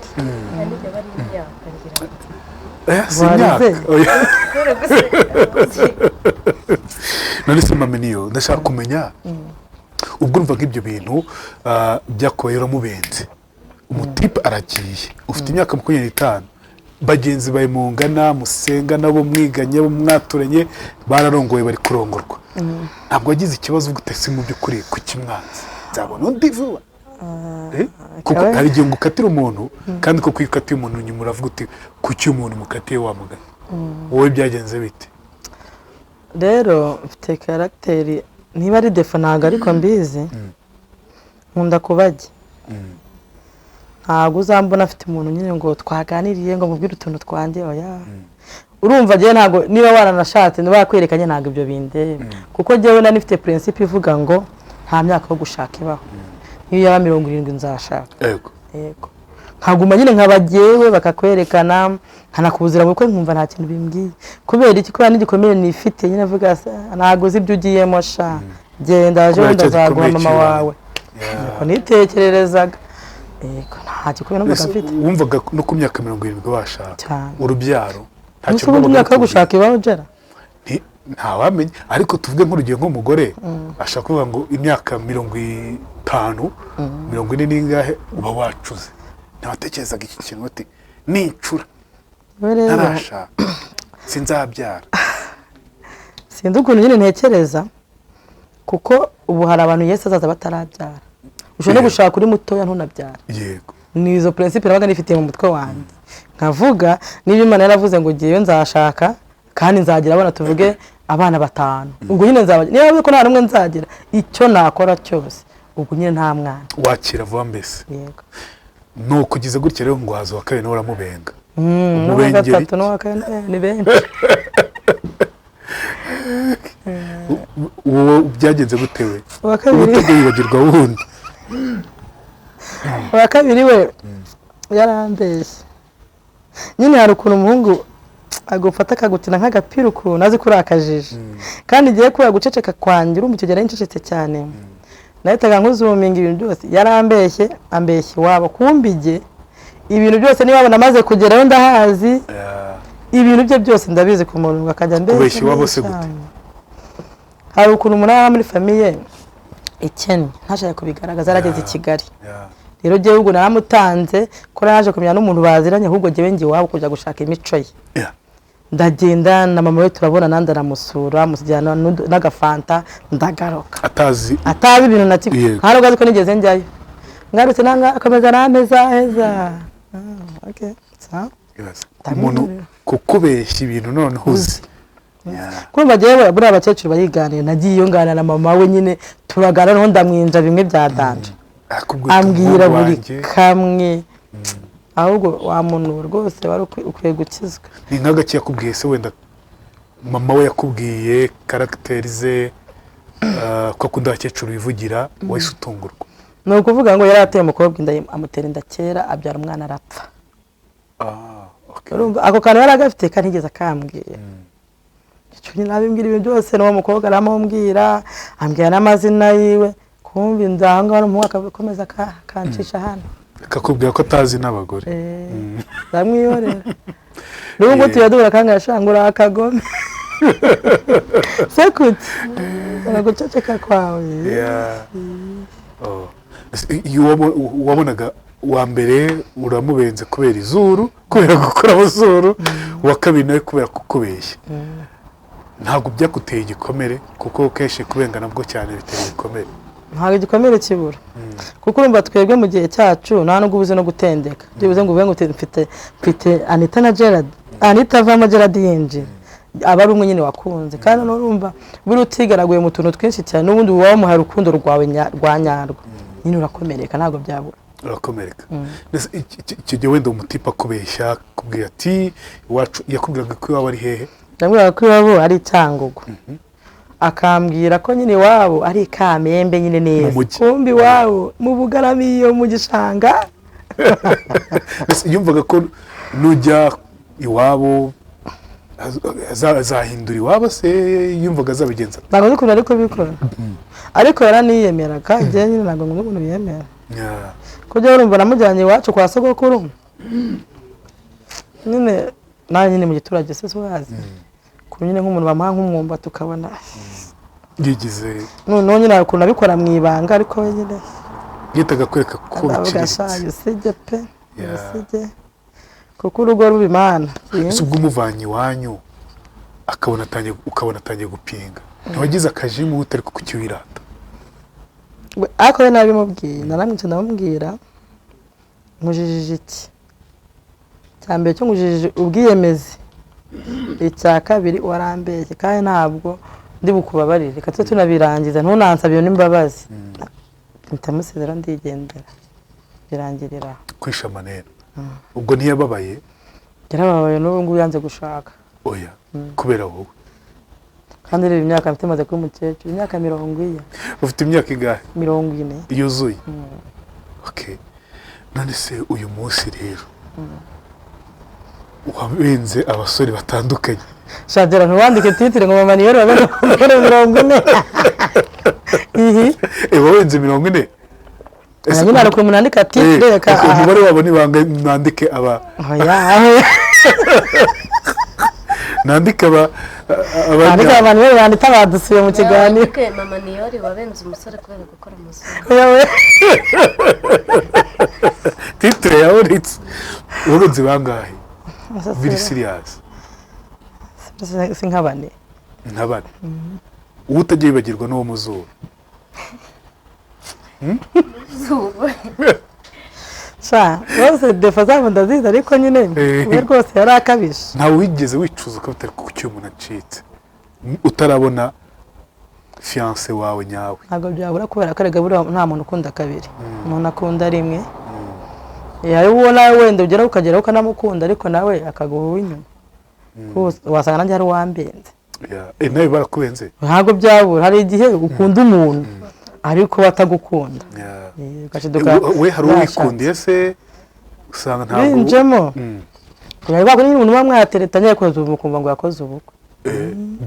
none se mama niyo ndashaka kumenya ubwo urumva nk'ibyo bintu byakubaye uramubenze umutipe aragiye ufite imyaka 25 bagenzi bawe mungana musenga nabo mwiganye mwaturanye bararongoye bari kurongorwa ntabwo wagize ikibazo gutese mu by'ukuri ku kimwanzi nzabona undi vuba kuko hari igihe ngukatira umuntu kandi ko kwikatiye umuntu nyuma uravuga uti kuki umuntu mukatiye wamugana wowe byagenze bite rero mfite karagiteri niba ari defo ntabwo ariko mbizi nkunda kubajya ntabwo uzambona afite umuntu nyine ngo twaganiriye ngo mubwire utuntu twanjye oya urumva njyewe ntabwo niba waranashatse niba yakwerekanye ntabwo ibyo bindeba kuko njyewe nari nifite principe ivuga ngo nta myaka yo gushaka ibaho niyo yaba 70 nzashaka yego nkaguma nyine nkabagewe bakakwerekana nkanakubuzira mu bukwe nkumva nta kintu bimbwiye kubera iki kubera n'igikomere nifite nyine avuga ntabwo uzi ibyo ugiyemo sha genda waje wenda azaguha mama wawe niko nitekererezaga nta gikomere numvaga mfite wumvaga no ku myaka 70 washaka urubyaro ntacyo mu myaka yo gushaka ibaho jera ntawamenye ariko tuvuge nk'urugero nk'umugore ashaka kuvuga ngo imyaka 50 40 n'ingahe uba wacuze ntabatekerezaga iki kintu uti nicura ntarashaka sinzabyara sinzi ukuntu nyine ntekereza kuko ubu hari abantu Yesu azaza batarabyara ushobora no gushaka uri mutoya ntunabyara yego ni izo principe nabaga nifitiye mu mutwe wanjye nkavuga niba Imana yaravuze ngo giye nzashaka kandi nzagira abana tuvuge abana 5 ubwo nyine nzabagira niba ko nta rumwe nzagira icyo nakora cyose ubwo nyine nta mwana wakira vuba mbese yego no kugize gutya rero ngo hazo wakabiri no uramubenga umubengeri ni benshi uwo byagenze gutewe wakabiri yibagirwa wundi wakabiri we yarambeshye nyine hari ukuntu umuhungu agufata akagutina nk'agapira ukuntu azi kuri akajije kandi igiye kuba guceceka kwanjye urumva icyo gihe ncecetse cyane nahitaga nkuzuminga ibintu byose yarambeshye ambeshye wabo kumbige ibintu byose niba abona amaze kugerayo ndahazi ibintu bye byose ndabizi ku muntu akajya mbeshye wabo se gute hari ukuntu umuntu muri famiye ikennye ntashaka kubigaragaza arageze i Kigali rero jewe ubwo naramutanze ko naje kumenya n'umuntu baziranye ahubwo jewe ngi wabo kujya gushaka imico ye ndagenda na mama we turabona nanda namusura musijyana n'agafanta ndagaruka atazi ibintu nati hano gazi ko nigeze njyayo ngarutse nanga akomeza nameza heza okay sa umuntu kukubeshya ibintu none uzi kumva jewe buri abakecuru bayiganira nagiye ngana na mama we nyine turagana no ndamwinja bimwe bya danje ambwira buri kamwe ahubwo wa muntu rwose wari ukwiye gukizwa ni nk'agaki yakubwiye se wenda mama we yakubwiye karakteri ze ko akunda abakecuru bivugira wahise utungurwa ni ukuvuga ngo yari ateye umukobwa inda amutera inda kera abyara umwana arapfa ako kantu yari agafite kanigeze akambwira icyo nyine abimbwira ibintu byose n'uwo mukobwa aramubwira ambwira n'amazina yiwe kumva inzanga n'umwaka akomeza kancisha hano akakubwira ko atazi n'abagore ndamwiyorera n'ubwo tuyadura kandi yashangura akagome se kuti guceceka kwawe wabonaga wa mbere uramubenze kubera izuru kubera gukora izuru wa kabiri nawe kubera kukubeshya ntabwo byakuteye igikomere kuko kenshi kubenga nabwo cyane biteye igikomere ntabwo igikomere kibura kuko urumva twebwe mu gihe cyacu nta nubwo ubuze no gutendeka byibuze ngo ube ngo mfite Anita na Gerard Anita avamo Gerard yinjira aba ari umwe nyine wakunze kandi urumva buri utigaraguye mu tuntu twinshi cyane n'ubundi uba wamuhaye urukundo rwawe rwa nyarwo nyine urakomereka ntabwo byabura urakomereka icyo gihe wenda umutipa akubeshya akubwira ati iwacu yakubwiraga ko iwabo ari hehe ndamubwira ko iwabo ari Cyangugu akambwira ko nyine iwabo ari Kamembe nyine neza kumbi iwabo mu Bugaramiyo mu gishanga yumvaga ko nujya iwabo azahindura iwabo se yumvaga azabigenza ntabwo nzi ukuntu ari kubikora ariko yaraniyemera kandi nyine ntabwo ngo umuntu biyemera kujya urumva namujyanye iwacu kwa sogokuru nyine nawe nyine mu giturage se wazi nyine nk'umuntu bamuha nk'umwumba tukabona yigize noneho nyine ukuntu abikora mu ibanga ariko nyine yitaga kwereka ko biciriritse usige pe usige kuko urugo ruba Imana ubwo umuvanye iwanyu ukabona atangiye gupinga ntiwagize akajimu utari kukiwirata ariko we nabimubwiye naramwica ndamubwira nkujijije iki cya mbere cyo nkujijije ubwiyemezi icya kabiri warambeshye kandi ntabwo ndi bukubabarire reka tujye tunabirangiza ntunansabire n'imbabazi ntamusezera ndigendera birangirira kwisha amanera ubwo ntiyababaye yarababaye n'ubu ngubu yanze gushaka oya kubera wowe kandi rero imyaka mfite maze kuba umukecuru imyaka 40 ufite imyaka ingahe 40 yuzuye okay none se uyu munsi rero wabenze abasore batandukanye shadera ntiwandike titire ngo mama niyori wabenze abagore 40 wabenze 40 nyine ariko munandika titire reka umubare wabo ni bangahe nandike aba nandika nandika abantu bari bandita badusuye mu kiganiro mama niyori wabenze umusore kubera gukora umusore titire yaburitse wabenze bangahe very serious si nk'abane uwo utagiye wibagirwa n'uwo muzuba rwose defa zabo ndazizi ariko nyine we rwose yari akabije ntawe wigeze wicuza ko utari ku cyuma unacitse utarabona fiyanse wawe nyawe ntabwo byabura kubera ko erega buriya nta muntu ukunda kabiri umuntu akunda rimwe yari ubona wenda ugeraho ukageraho ukanamukunda ariko nawe akaguha uw'inyuma wasanga nanjye ari uwambenze nawe barakubenze ntabwo byabura hari igihe ukunda umuntu ariko batagukunda we hari uwikundiye se usanga ntabwo binjemo urabona ko nyine umuntu uba mwateretanye yakoze ubu mukumva ngo yakoze ubukwe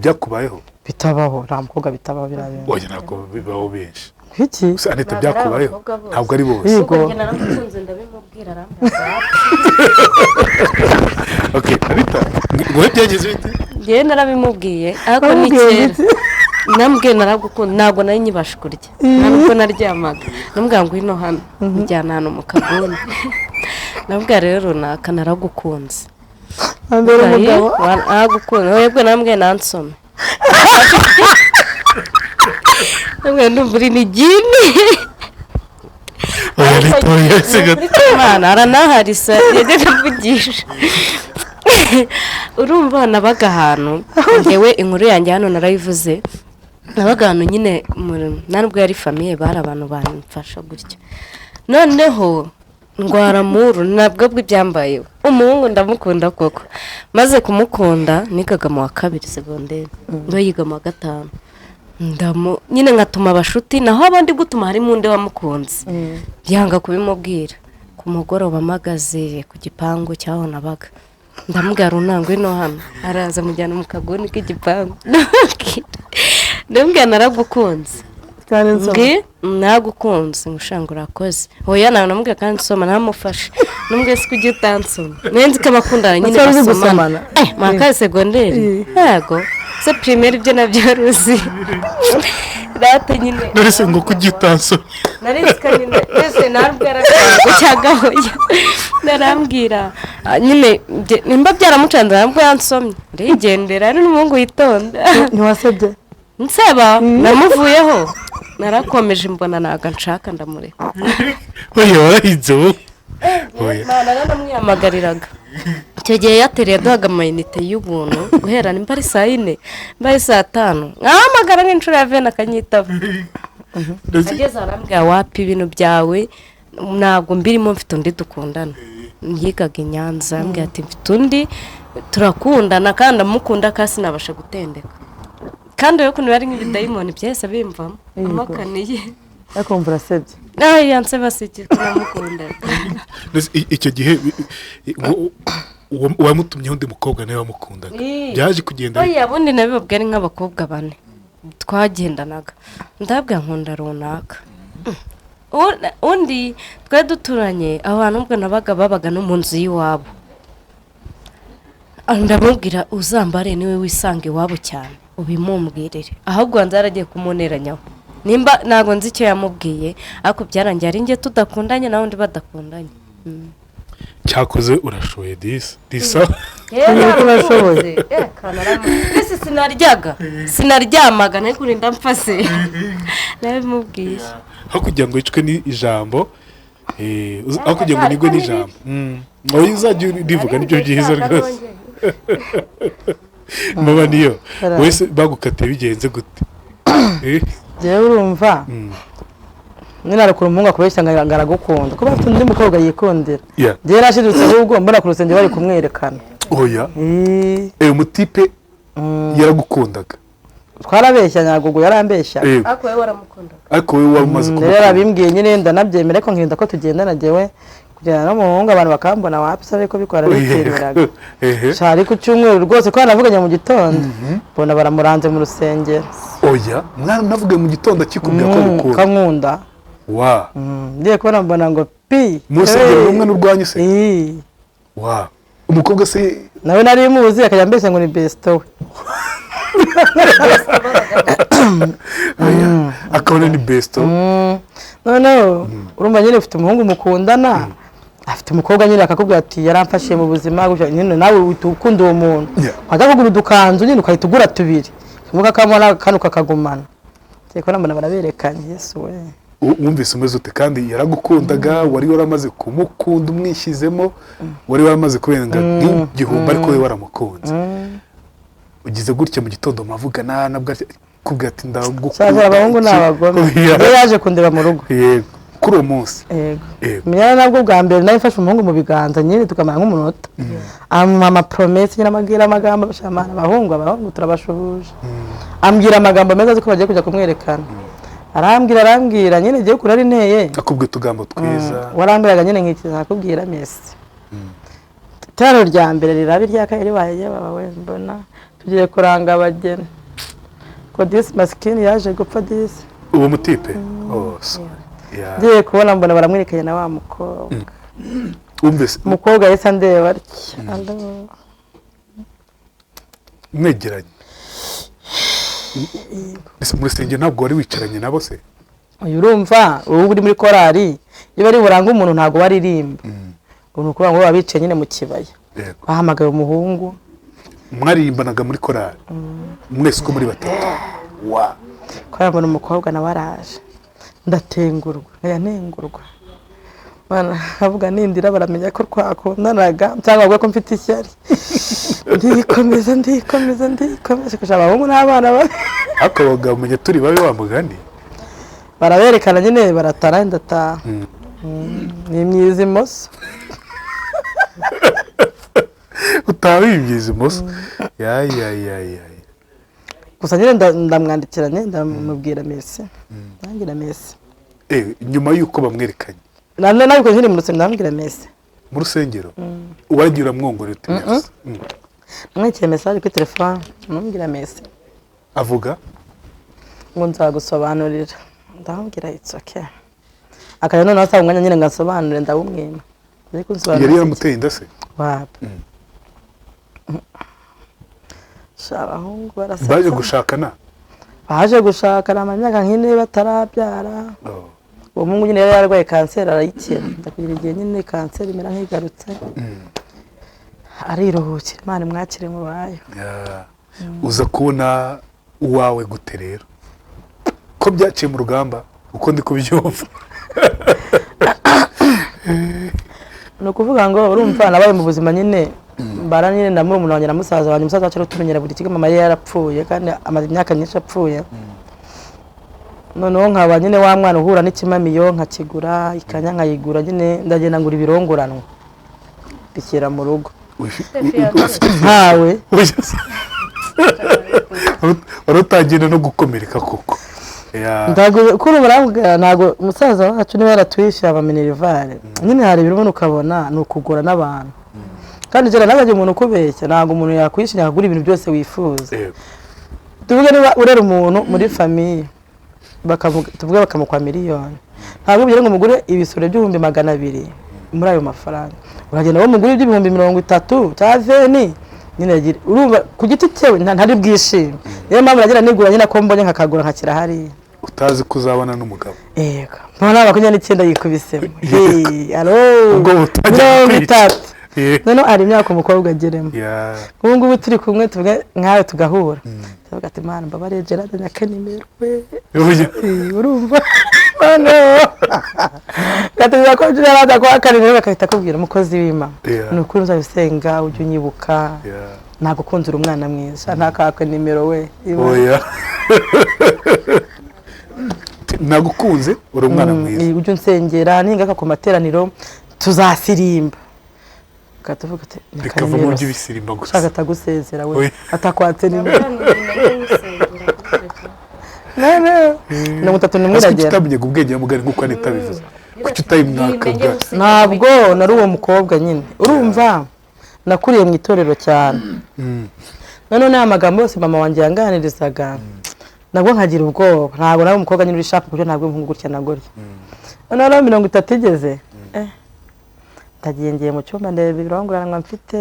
byakubayeho bitabaho nta mukobwa bitabaho birabenze oya ntabwo bibaho benshi iki Anita byakubayeho ntabwo ari bose yego naramukunze ndabimubwira arambaza okay Anita ngo byageze bite ngewe narabimubwiye ariko ni kera nambwiye naragukunda ntabwo nari nyibasha kurya ntabwo naryamaga nambwira ngo ino hano njyana hano mu kaguni nambwira rero runaka naragukunze ambere umugabo aragukunze webwe nambwiye nansome nambwiye ndumva uri ni gini oya ritoya sigato mwana aranaharisa yajyaga kuvugisha urumva nabaga ahantu ngewe inkuru yanjye hano narayivuze nabaga ahantu nyine nubwo yari famiye bari abantu bamfasha gutya noneho ndwara muru nabwo bw'ibyambayeho umuhungu ndamukunda koko maze kumukunda nigaga mu wa 2 segonderi ndo yiga mu wa 5 nyine ngatuma abashuti naho abandi gutuma harimo undi wamukunze byanga kubimubwira ku mugoroba amagaze ku gipangu cyaho nabaga ndamubwira runango ino hano araza mujyana mu kaguni k'igipangu ndamubwira naragukunze kandi nagukunze ngushanga urakoze oya nawe namubwira kandi nsoma namufashe namubwira se kugira utansoma nenzi ko abakundana nyine basomana mwaka segonderi yego se primaire ibyo nabyo ruzi data nyine nese ngo kugira utansoma narizika nyine ese narbwira ko cyagahoya narambwira nyine nimba byaramucanze nabwo yansomye ndigendera ari n'umuhungu yitonda ntiwasebye nseba namuvuyeho narakomeje mbona naga nshaka ndamureka oya warahinze wowe oya naramwiyamagariraga icyo gihe yatereye aduhaga amayinite y'ubuntu guhera nimba ari 4 mba ari 5 nkahamagara nk'inshuro ya 20 akanyitaba ageze arambwira wapi ibintu byawe ntabwo mbirimo mfite undi dukundana yigaga i Nyanza ambwira ati mfite undi turakundana kandi amukunda kasi nabasha gutendeka kandi yo kuntu bari nk'ibidayimoni byese bimvamo amakaniye akumva urasebye yanseba sike namukunda icyo gihe wamutumye undi mukobwa nawe wamukundaga byaje kugenda oya bundi nabibabwira ari nk'abakobwa 4 twagendanaga ndabwira nkunda runaka undi twe duturanye abantu ubwo babaga no mu nzu y'iwabo ndamubwira uzambare niwe wisanga iwabo cyane ubimumbwirire ahubwo nzaragiye kumuneranyaho nimba nago nzi icyo yamubwiye ariko byarangiye ari nge tudakundanye nawe ndi badakundanye cyakoze urashoye disa urashoboye ese sinaryamaga ariko urinda mfase nabimubwiye aho kugira ngo yicwe n'ijambo aho kugira ngo nigwe n'ijambo oya uzajya urivuga nibyo byiza rwose mama niyo wese bagukatiye bigenze gute jewe urumva nyine arakura umuhungu akubeshya ngo aragukunda kuba afite undi mukobwa yikundira jewe rashidutse ahubwo mbona ku rusenge bari kumwerekana oya umutipe yaragukundaga twarabeshya nyagugu yarambeshya ariko wowe waramukundaga ariko wowe wamaze rero abimbwiye nyine ndanabyemera ko nkirinda ko tugendana jewe kugenda n'umuhungu abantu bakambona wapisa ariko bikora bitemeraga cyari ku cyumweru rwose ko navuganye mu gitondo mbona baramuranze mu rusengero. Oya mwana navuga mu gitondo akikubwira ko gukunda kankunda wa ngiye kubona mbona ngo pi mu rusengero rumwe n'urwanyu se wa umukobwa se nawe nari muzi akajya mbese ngo ni besto we akabona ni besto noneho urumva nyine ufite umuhungu mukundana afite umukobwa nyine akakubwira ati yaramfashiye mu buzima nyine nawe ukunda uwo muntu wajya kugura udukanzu nyine ukahita ugura tubiri muka kamwana kanu kakagumana cyeko nambona baraberekanye Yesu we wumvise umeze ute kandi yaragukundaga wari waramaze kumukunda umwishyizemo wari waramaze kubenga nk'igihumbi ariko we waramukunze ugize gutya mu gitondo mavugana nabwo kubwira ati ndagukunda abahungu n'abagome yaje kundeba mu rugo yego kuri uwo munsi yego menya nabwo bwa mbere nawe mfashe umuhungu mu biganza nyine tukamara nk'umunota ama promesse nyine amabwira amagambo bashamana abahungu turabashuhuje ambwira amagambo meza ko bagiye kujya kumwerekana arambwira nyine giye kurari nteye akubwira tugambo twiza warambiraga nyine nkikiza akubwira Messi taro rya mbere rirabi ryakaye baye bawe mbona tugiye kuranga abageni ko disi maskini yaje gupfa disi uwo mutipe ngiye kubona mbona baramwerekanye na wa mukobwa umvise umukobwa yesa ndeba mwegeranye ese muri senge ntabwo wari wicaranye nabo se urumva ubu uri muri korari iyo bari buranga umuntu ntabwo baririmba umuntu kuvuga ngo babicaye nyine mu kibaya bahamagaye umuhungu mwaririmbanaga muri korari mwese uko muri batatu wa kwa mbona umukobwa nawe araje ndatengurwa nayantengurwa bana avuga nindira baramenya ko twakundanaga cyangwa bavuga ko mfite ishyari ndikomeza kushaba abahungu n'abana bawe akabaga umenya turi babe wa mugani baraberekana nyine baratara ndataha ni myiza imoso utabibyiza imoso ya gusa nyine ndamwandikiranye ndamubwira Messi ndangira Messi nyuma yuko bamwerekanye nane nabiko nyine mu rusengero ndambwira Messi mu rusengero uwagira mwongore uti Messi namwekeye message kuri telefone ndambwira Messi avuga ngo nzagusobanurira ndambwira it's okay akaya none asaba umwanya nyine ngasobanurire ndabumwima ariko nsobanurira yari yaramuteye indase wapi abahungu barasa baje gushakana baje gushakana amanyaka nk'ine batarabyara uwo mungu nyine yari yarwaye kanseri arayikira ndakugira igihe nyine kanseri imera nk'igarutse ariruhukira Imana mwakire mu bayo uza kubona uwawe gute rero ko byaciye mu rugamba uko ndi kubyumva ni ukuvuga ngo urumva nabaye mu buzima nyine mbara nyine na murumuna wanjye na musaza wanjye musaza wacu tumenyera buri kigo mama yari yarapfuye kandi amaze imyaka myinshi apfuye noneho nkaba nyine wa mwana uhura n'ikimamiyo nkakigura ikanya nkayigura nyine ndagenda ngura ibirongoranwa bishyira mu rugo ntawe wari utagenda no gukomereka koko kuri barambwira ntabwo umusaza wacu niba yaratwishyuye abaminerivare nyine hari ibintu ukabona ni ukugura n'abantu kandi jera nabajye umuntu ukubeshya ntabwo umuntu yakwishyura akagura ibintu byose wifuza tuvuge niba urera umuntu muri famiye tuvuge bakamukwa miliyoni ntabwo ubwira ngo umugure ibisoro by'ibihumbi 200 muri ayo mafaranga uragenda wamugura iby'ibihumbi 30 cya veni nyine urumva ku giti cyewe ntari bwishime niyo mpamvu nagira nigura nyine ko mbonye nkakagura nkakira hariya utazi kuzabana n'umugabo yego mbona abakunya n'icyenda yikubisemo alo ubwo utangiye none ari imyaka umukobwa ageremo ubu ngubu turi kumwe tuvuga nkawe tugahura tuvuga ati Mana mbabare Gerard nyakanimero we urumva none gatuza ko Gerard akwakanira bakahita kubwira umukozi w'Imana ni ukuri uzabisenga ujye unyibuka nagukunzura umwana mwiza ntakakwe nimero we oya nagukunze uri umwana mwiza ujye unsengera ninga ku materaniro tuzasirimba katavuga ati bikava mu by'ibisirimba gusa shaka tagusezera we atakwatse nimero none no mutatu nimwiragera kitabye ubwenge mugari nkuko anita bivuze kuki utayimwakaga ntabwo nari uwo mukobwa nyine urumva nakuriye mu itorero cyane none amagambo yose mama wanjye yanganirizaga nabwo nkagira ubwoba ntabwo nari umukobwa nyine uri sharp kuko ntabwo umuhungu gutya na gutya none 30 igeze ndagiye ngiye mu cyumba ndeba ibirongoranwa mfite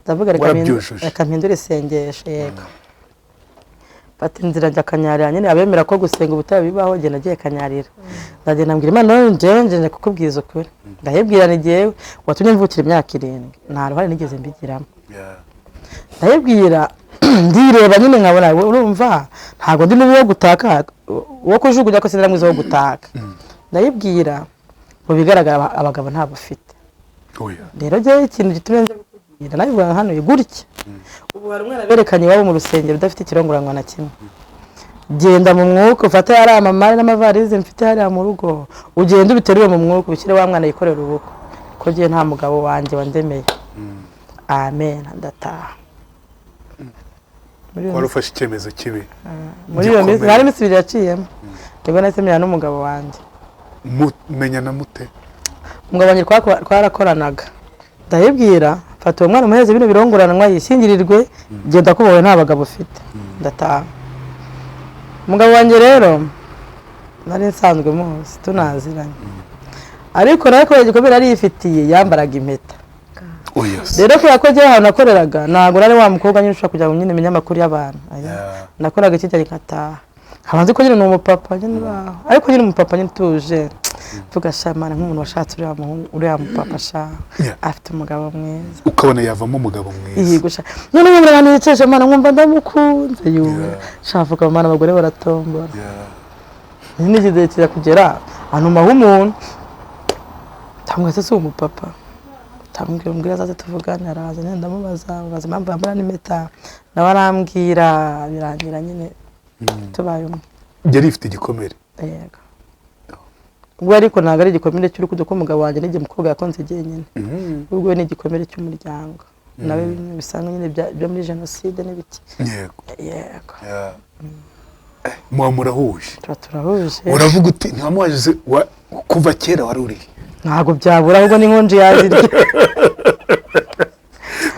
ndavuga reka mpindure isengesho yego fata inzira njya kanyarira nyine abemera ko gusenga ubutayu bibaho njye nagiye kanyarira ndagenda mbwira Imana nje kukubwiza ukuri ndahibwira ni jyewe watumye mvukira imyaka 7 nta ruhare nigeze mbigiramo ndahibwira ndireba nyine nkabona urumva ntabwo ndi mubi wo gutaka wo kujugunya ko sinari mwiza wo gutaka ndahibwira mu bigaragara abagabo nta bafite rero je ikintu gitumye nje gukubwira nabivuga hano gutya ubu hari umwana berekanye wabo mu rusengero udafite ikirongoranwa na kimwe genda mu mwuka ufate yari amamari n'amavarize mfite hariya mu rugo ugenda ubiterure mu mwuka ubishyire wa mwana yikorera ubukwe ko giye nta mugabo wanjye wandemeye amen ndataha wari ufashe icyemezo kibi muri iyo minsi hari iminsi 2 yaciyemo nibwo nasemera n'umugabo wanjye menyana mute umugabo wanjye twarakoranaga ndahibwira fata uwo mwana umuheze bino birongoranwa yishingirirwe genda kubowe nta bagabo ufite ndataha umugabo wanjye rero nari nsanzwe muzi tunaziranye ariko nako igikomere ari yifitiye yambaraga impeta rero kubera ko jye ahantu nakoreraga ntabwo nari wa mukobwa nyine ushobora kujya mu nyine menya amakuru y'abantu nakoraga ikijyanye nkataha habanze ko nyine ni umupapa nyine baho ariko nyine umupapa nyine tuje tugashamana nk'umuntu washatse uriya mupapa afite umugabo mwiza ukabona yavamo umugabo mwiza yego none nk'umuntu abantu yiceje mana nkumva ndamukunze yuwe shavuga mana abagore baratombora nyine igihe kira kugera ahantu maho umuntu tamwese si umupapa tambwira azaze tuvugane araza nyine ndamubaza impamvu yambara n'impeta nawe arambwira birangira nyine tubaye umwe yari ifite igikomere yego ubwo ariko ntabwo ari igikomere cy'urukundo ko umugabo wanjye n'igihe umukobwa yakonze jyenyine ubwo ni igikomere cy'umuryango nawe bisanga nyine byo muri jenoside n'ibiki yego muba murahuje turahuje uravuga uti ntiwamuhaje kuva kera wari urihe ntabwo byabura ahubwo n'inkonji yazirya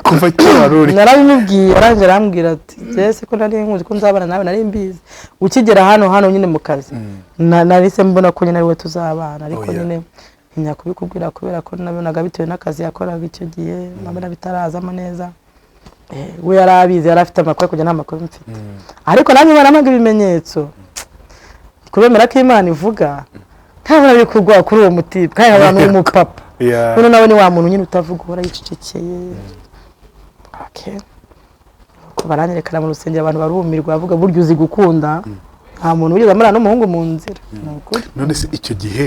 kuva kera wari urihe narabimubwiye arangije arambwira ati jese ko nari nkuzi ko nzabana nawe nari mbizi ukigera hano nyine mu kazi narise mbona ko nyine ariwe tuzabana ariko nyine ntinya kubikubwira kubera ko nabonaga bitewe n'akazi yakoraga icyo gihe nabona bitarazamo neza we yari abizi yari afite amakuru kujya nta makuru mfite ariko nanjye baramaga ibimenyetso kubemera ko Imana ivuga ntabona biri kugwa kuri uwo mutipe kandi abantu w'umupapa none nawe ni wa muntu nyine utavuga uhora yicecekeye ko baranyerekana mu rusengero abantu barumirwa bavuga buryo uzi gukunda nta muntu wigeze amara n'umuhungu mu nzira none se icyo gihe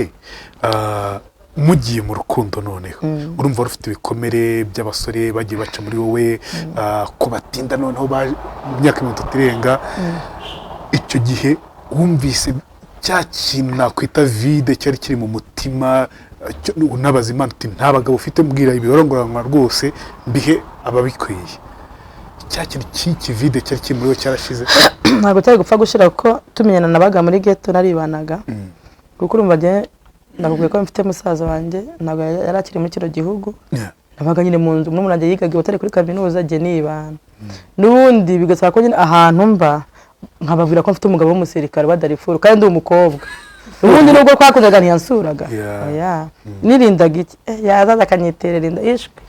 mugiye mu rukundo noneho urumva rufite ibikomere by'abasore bagiye baca muri wowe ko batinda noneho mu myaka 30 irenga icyo gihe wumvise cya kintu nakwita vide cyari kiri mu mutima unabaza Imana uti nta bagabo ufite mbwira ibirongoranwa rwose mbihe ababikwiye cya kintu cy'ikivide cyari kiri muri wowe cyarashize ntabwo cyari gupfa gushira kuko tumenyana nabaga muri ghetto naribanaga kuko urumva je nakubwiye ko mfite musaza wanjye ntabwo yari akiri muri kino gihugu nabaga nyine mu nzu n'umuntu ajya yigaga utari kuri kaminuza je nibana n'ubundi bigasaba ko nyine ahantu mba nkababwira ko mfite umugabo w'umusirikare wa Darifuru kandi ndi umukobwa ubundi nubwo twakundaga ntiyansuraga nirindaga iki yazaza akanyiterera inda ishwe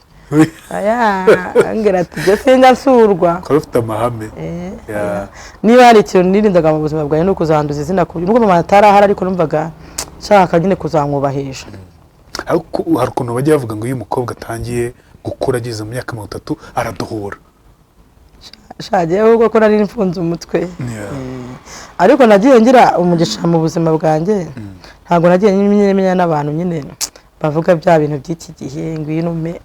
ngira ati je sinjya nsurwa ko ufite amahame niba hari ikintu nirindaga mu buzima bwawe no kuzanduza izina ku nubwo mama atarahara ariko numvaga nshaka nyine kuzamwubahisha ariko hari ukuntu bajya bavuga ngo iyo umukobwa atangiye gukura ageze mu myaka 30 araduhura shaje ahubwo ko nari mfunze umutwe ariko nagiye ngira umugisha mu buzima bwanjye ntabwo nagiye nyine n'abantu nyine bavuga bya bintu by'iki gihe ngwino me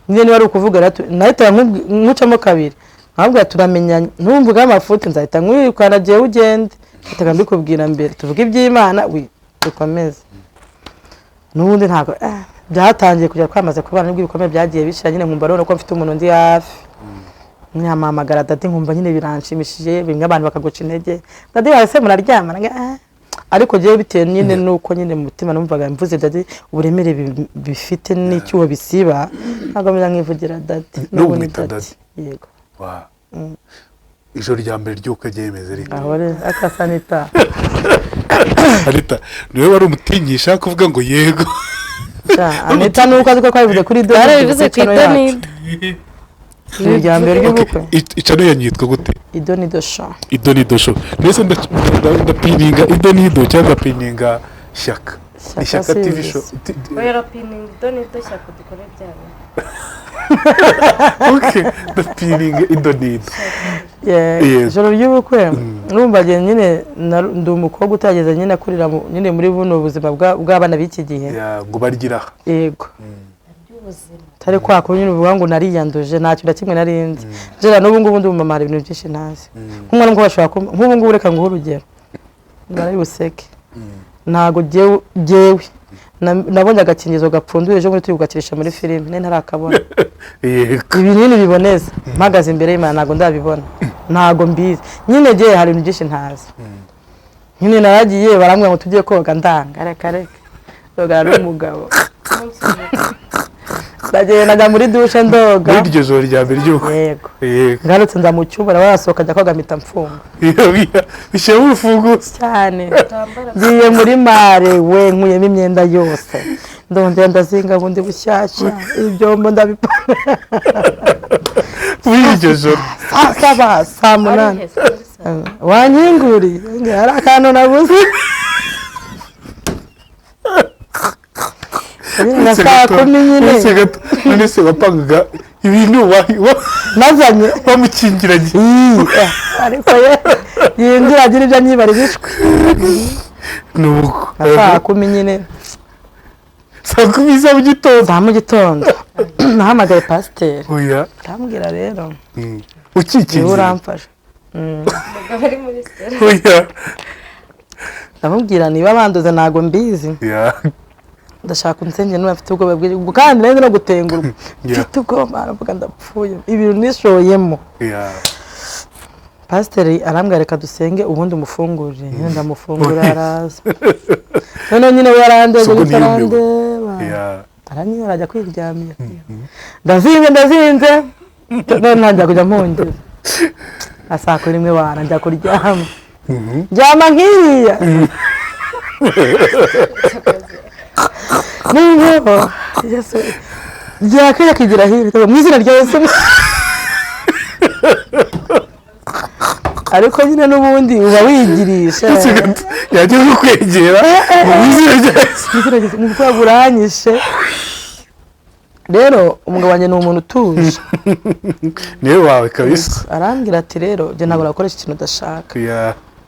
nyine wari ukuvuga nahita nkucamo kabiri ntabwo turamenya ntumvuga amafuti nzahita nkwirukana giye ugende ntaga mbikubwira mbere tuvuga iby'Imana dukomeze n'ubundi ntabwo byatangiye kujya kwamaze kubana n'ibyo bikomeye byagiye bishira nyine nkumva rero ko mfite umuntu ndi hafi nyamamagara dati nkumva nyine biranshimishije bimwe abantu bakaguca intege dati wase muraryama ariko jewe bitewe nyine nuko nyine mu mutima numvaga mvuze dadi uburemere bifite n'icyuho bisiba ntabwo menya nkivugira dadi n'ubu ni dadi yego ijoro rya mbere ry'uko ryemeze rito aho rero akasanita Anita niwe wari umutinyisha kuvuga ngo yego Anita nuko azi ko twabivuze kuri do barabivuze ku idonido ijoro rya mbere ry'ubukwe icano yanyitwa gute idonido show idonido show mbese ndapininga idonido cyangwa ndapininga Shyaka Shyaka TV show oya pininga idonido Shyaka dukore byawe okay ndapininga idonido ijoro ry'ubukwe numva nyine ndi umukobwa utageze nyine akurira nyine muri buno buzima bw'abana b'iki gihe ngo bargira yego tari kwa ko nyine uvuga ngo nariyanduje ntacyo ndakimwe narindi jera n'ubu ngubu ndi umumama hari ibintu byinshi ntazi nk'umwana ngo bashaka nk'ubu ngubu reka nguhe urugero nari buseke ntago jewe nabonye agakingizo gapfunduye ejo muri turi kugakirisha muri filime nene ntarakabona ibinini biboneza mpagaze imbere y'Imana ntago ndabibona ntago mbizi nyine je hari ibintu byinshi ntazi nyine naragiye baramwe ngo tugiye koga ndanga reka doga ari umugabo nagendaga muri dushe ndoga muri iryo joro rya mbere ry'uko yego ngarutse nza mu cyumba barasohoka ajya koga mpita mfunga bishyira urufunguzo cyane ngiye muri mare we nkuyemo imyenda yose ndongera ndazinga bundi bushyashya ibyombo ndabipana muri iryo joro saa munani wankinguriye hari akantu nabuze na saa kumi nyine none se wapangaga ibintu nazanye bamukingiranye ariko yinjira agira ibyo anyibara ibishwe nuko saa kumi nyine saa kumi za mu gitondo nahamagaye pasiteri oya ndamubwira rero ukikingiye uramfasha oya ndamubwira niba banduze ntago mbizi ndashaka unsengera niba mfite ubwoba bw'ibyo kandi nari no gutengurwa mfite ubwoba aravuga ndapfuye ibintu nishoyemo pasiteri arambwira reka dusenge ubundi umufungurire nyine ndamufungura araza none nyine we yarandeze bitarandeba aranyura ajya kwiryamira ndazinze none ntangira kujya mpungera saa kumi n'imwe njya kuryama njyama nkiriya niho yesu ryakaya kigira hino mu izina rya Yesu ariko nyine n'ubundi uba wigirisha yagiye kukwegera mu izina rya Yesu mu bwabo uranyishe rero umugabo wanjye ni umuntu utuje niwe wawe kabisa arambwira ati rero njye ntabwo nakoresha ikintu udashaka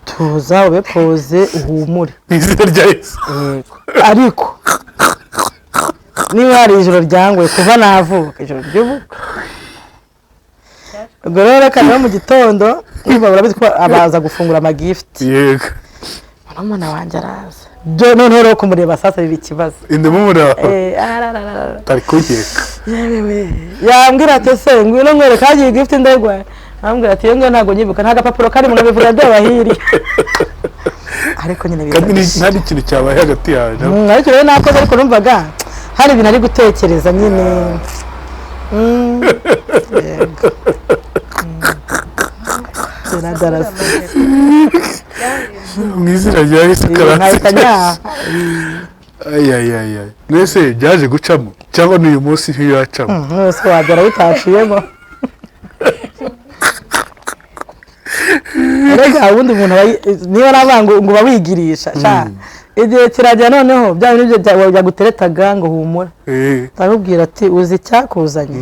tuza ube poze uhumure mu izina rya Yesu ariko niba hari ijoro ryangoye kuva navuka ijoro ry'ubukwe ubwo rero reka niba mu gitondo niba urabizi ko abaza gufungura amagifuti yego murumuna wanjye araza noneho rero kumureba sasa biba ikibazo indimumura tari kugeka yambwira ati se ngwino nkwereka hagiye gifuti ndegwa arambwira ati iyo ngiyo ntabwo nyibuka nta gapapuro kari mu nabivuga by'abahiri ariko nyine kandi nta n'ikintu cyabaye hagati yawe ariko rero nakoze ariko numvaga hari ibintu ari gutekereza nyine yego mu izina rya Yesu karasa ayayayay mwese byaje gucamo cyangwa n'uyu munsi ntiyacamo mwese wagera bitashiyemo rega ubundi umuntu niba nabanga ngo bawigirisha igihe kirajya noneho bya bintu byo guteretaga ngo humura ndamubwira ati uzi icyakuzanye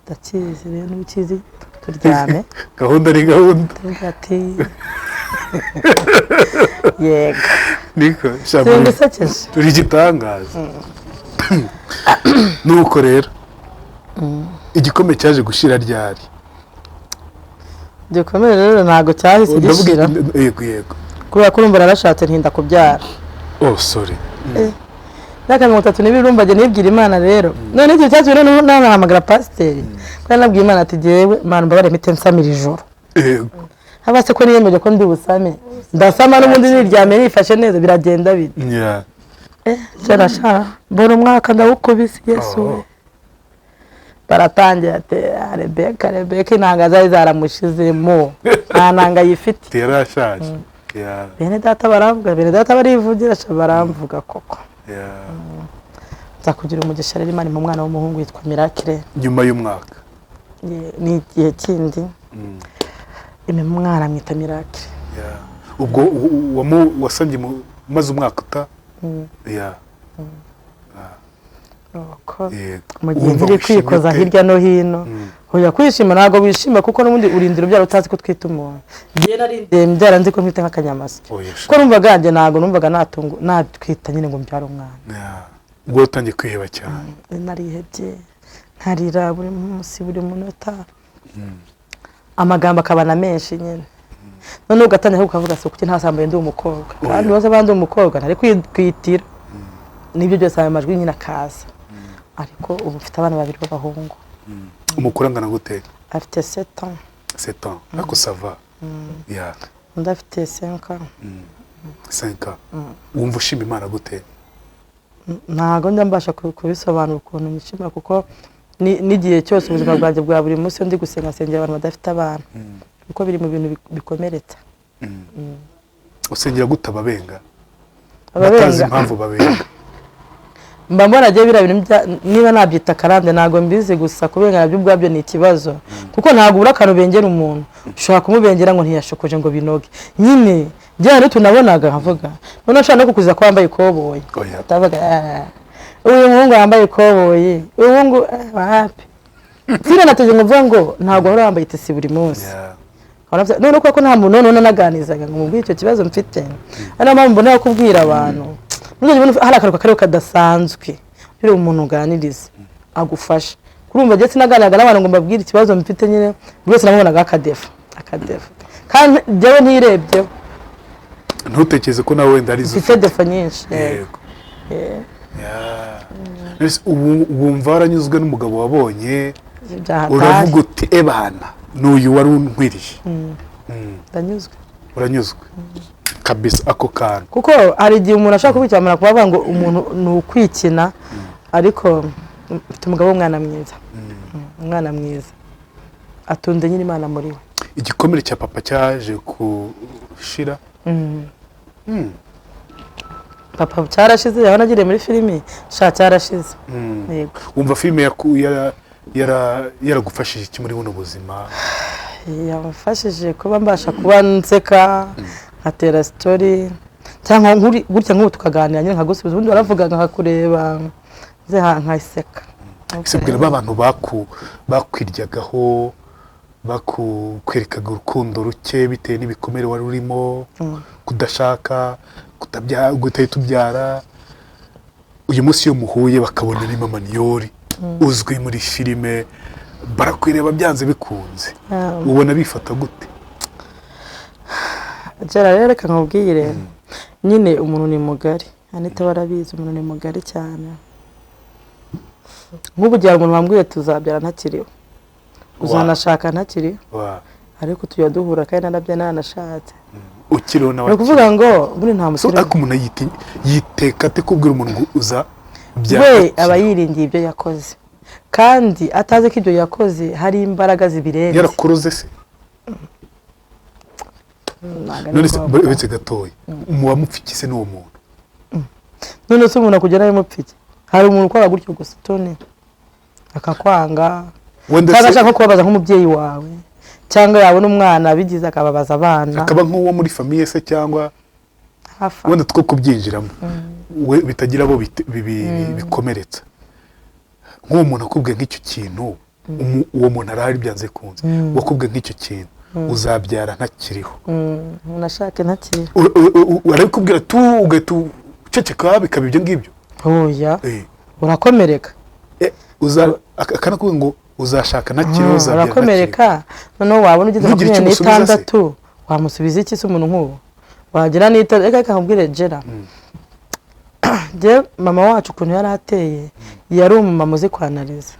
ndakizi rero n'ukizi turyame gahunda ni gahunda ati yego niko singisekeje turi igitangaza nuko rero igikombe cyaje gushira ryari igikomere rero ntago cyahise gishira yego kubera ko urumva narashatse ntinda kubyara sorry Naka 32 urumva je nibwira Imana rero none icyo cyacu rero nahamagara pasiteri kandi nabwiye Imana ati jewe Imana mbabare mite nsamira ijoro habase ko niyemeje ko ndi busame ndasama n'ubundi niryame nifashe neza biragenda bite cyara sha mbona umwaka ndawukubise Yesu baratangira ati Rebeka intanga zari zaramushizemo nta ntanga yifite yarashaje bene data baravuga bene data barivugira baramvuga koko nza kugira umugisha rero Imana mu mwana w'umuhungu yitwa Miracle nyuma y'umwaka ni igihe kindi umwana mwita Miracle ubwo wasabye maze umwaka uta mu gihe nkiri kwikoza hirya no hino hoya kwishima ntabwo wishima kuko n'ubundi urindira ubyara utazi ko twita umuntu ngiye narindeye mbyara nzi ko mwita nk'akanyamasyo kuko numvaga njye ntabwo numvaga natwita nyine ngo mbyara umwana ubwo utangiye kwiheba cyane narihebye nkarira buri munsi buri munota amagambo akabana menshi nyine none ugatangira kuvuga se kuki ntasambaye ndi umukobwa kandi bose bandi umukobwa ntari kwitira nibyo byose ayo majwi nyine akaza ariko ubu mfite abana babiri b'abahungu umukuru angana gute afite 7 ans ariko sava undi afite 5 ans wumva ushima Imana gute ntabwo njya mbasha kubisobanura ukuntu nishimira kuko n'igihe cyose ubuzima bwanjye bwa buri munsi ndi gusenga sengera abantu badafite abana kuko biri mu bintu bikomeretsa usengera gute ababenga batazi impamvu babenga mba mbona agiye biriya bintu niba nabyita karande ntabwo mbizi gusa kubenga nabyo ubwabyo ni ikibazo kuko ntabwo ubura akantu bengera umuntu ushobora kumubengera ngo ntiyashokoje ngo binoge nyine byari tunabonaga nkavuga none ushobora no kukuza ko wambaye ikoboyi utavuga uyu muhungu wambaye ikoboyi uyu wapi sina nateje ngo ngo ntabwo wari wambaye itisi buri munsi none uko nta muntu none naganizaga ngo mubwire icyo kibazo mfite ari mpamvu mbona kubwira abantu hari akaruka kariho kadasanzwe rero umuntu uganiriza agufasha kurumva ndetse naganiraga n'abantu ngo mbabwire ikibazo mfite nyine buri wese namubonaga akadefa kandi njyewe ntirebyeho ntutekereze ko nawe wenda ari zo mfite defa nyinshi wumva waranyuzwe n'umugabo wabonye uravuga uti ebana n'uyu wari unkwiriye ndanyuzwe uranyuzwe kabisa ako kantu kuko hari igihe umuntu ashaka kubicyamura kubavuga ngo umuntu ni ukwikina ariko mfite umugabo umwana mwiza atunze nyine Imana muri we igikomere cya papa cyaje gushira papa cyarashize yabona agiriye muri filimi cyarashize yego wumva filime yaragufashije iki muri buno buzima yamfashije kuba mbasha kuba nseka nkatera story cyangwa gutya nk'ubu tukaganira nyine nkagusubiza ubundi baravuga nkakureba nkaseka sibwira abantu bakwiryagaho bakwerekaga urukundo ruke bitewe n'ibikomere wari urimo kudashaka gutahita ubyara uyu munsi iyo muhuye bakabona ni Mama Niyori uzwi muri filime barakwireba byanze bikunze ubona bifata gute Jara rero reka nkubwire nyine umuntu ni mugari Anita barabizi umuntu ni mugari cyane nk'ubu gihe umuntu wambwiye tuzabyara ntakiriho uzanashaka ntakiriho ariko tujya duhura kandi narabye nanashatse ukiriho nawe kuvuga ngo buri nta musore ariko umuntu yiteka ate kubwira umuntu ngo uza we aba yiringiye ibyo yakoze kandi atazi ko ibyo yakoze hari imbaraga zibirenze yarakuroze se none se uretse gatoya umuwamupfiki se n'uwo muntu none se umuntu akugera y'umupfiki hari umuntu ukora gutyo gusa tone akakwanga cyangwa ashaka kubabaza nk'umubyeyi wawe cyangwa yabona umwana bigize akababaza abana akaba nk'uwo muri famiye se cyangwa wenda two kubyinjiramo bitagira abo bikomeretsa nk'uwo muntu akubwiye nk'icyo kintu uwo muntu arahari byanze kunze wakubwiye nk'icyo kintu uzabyara ntakiriho unashake ntakiriho arabikubwira tu ugahita uceceka bikaba ibyo ngibyo oya urakomereka akanakubwira ngo uzashaka ntakiriho uzabyara urakomereka noneho wabona ugeze 26 wamusubiza iki se umuntu nk'uwo wagira n'itara reka nkubwire Jera je mama wacu ukuntu yari ateye yari umumama uzi kwanariza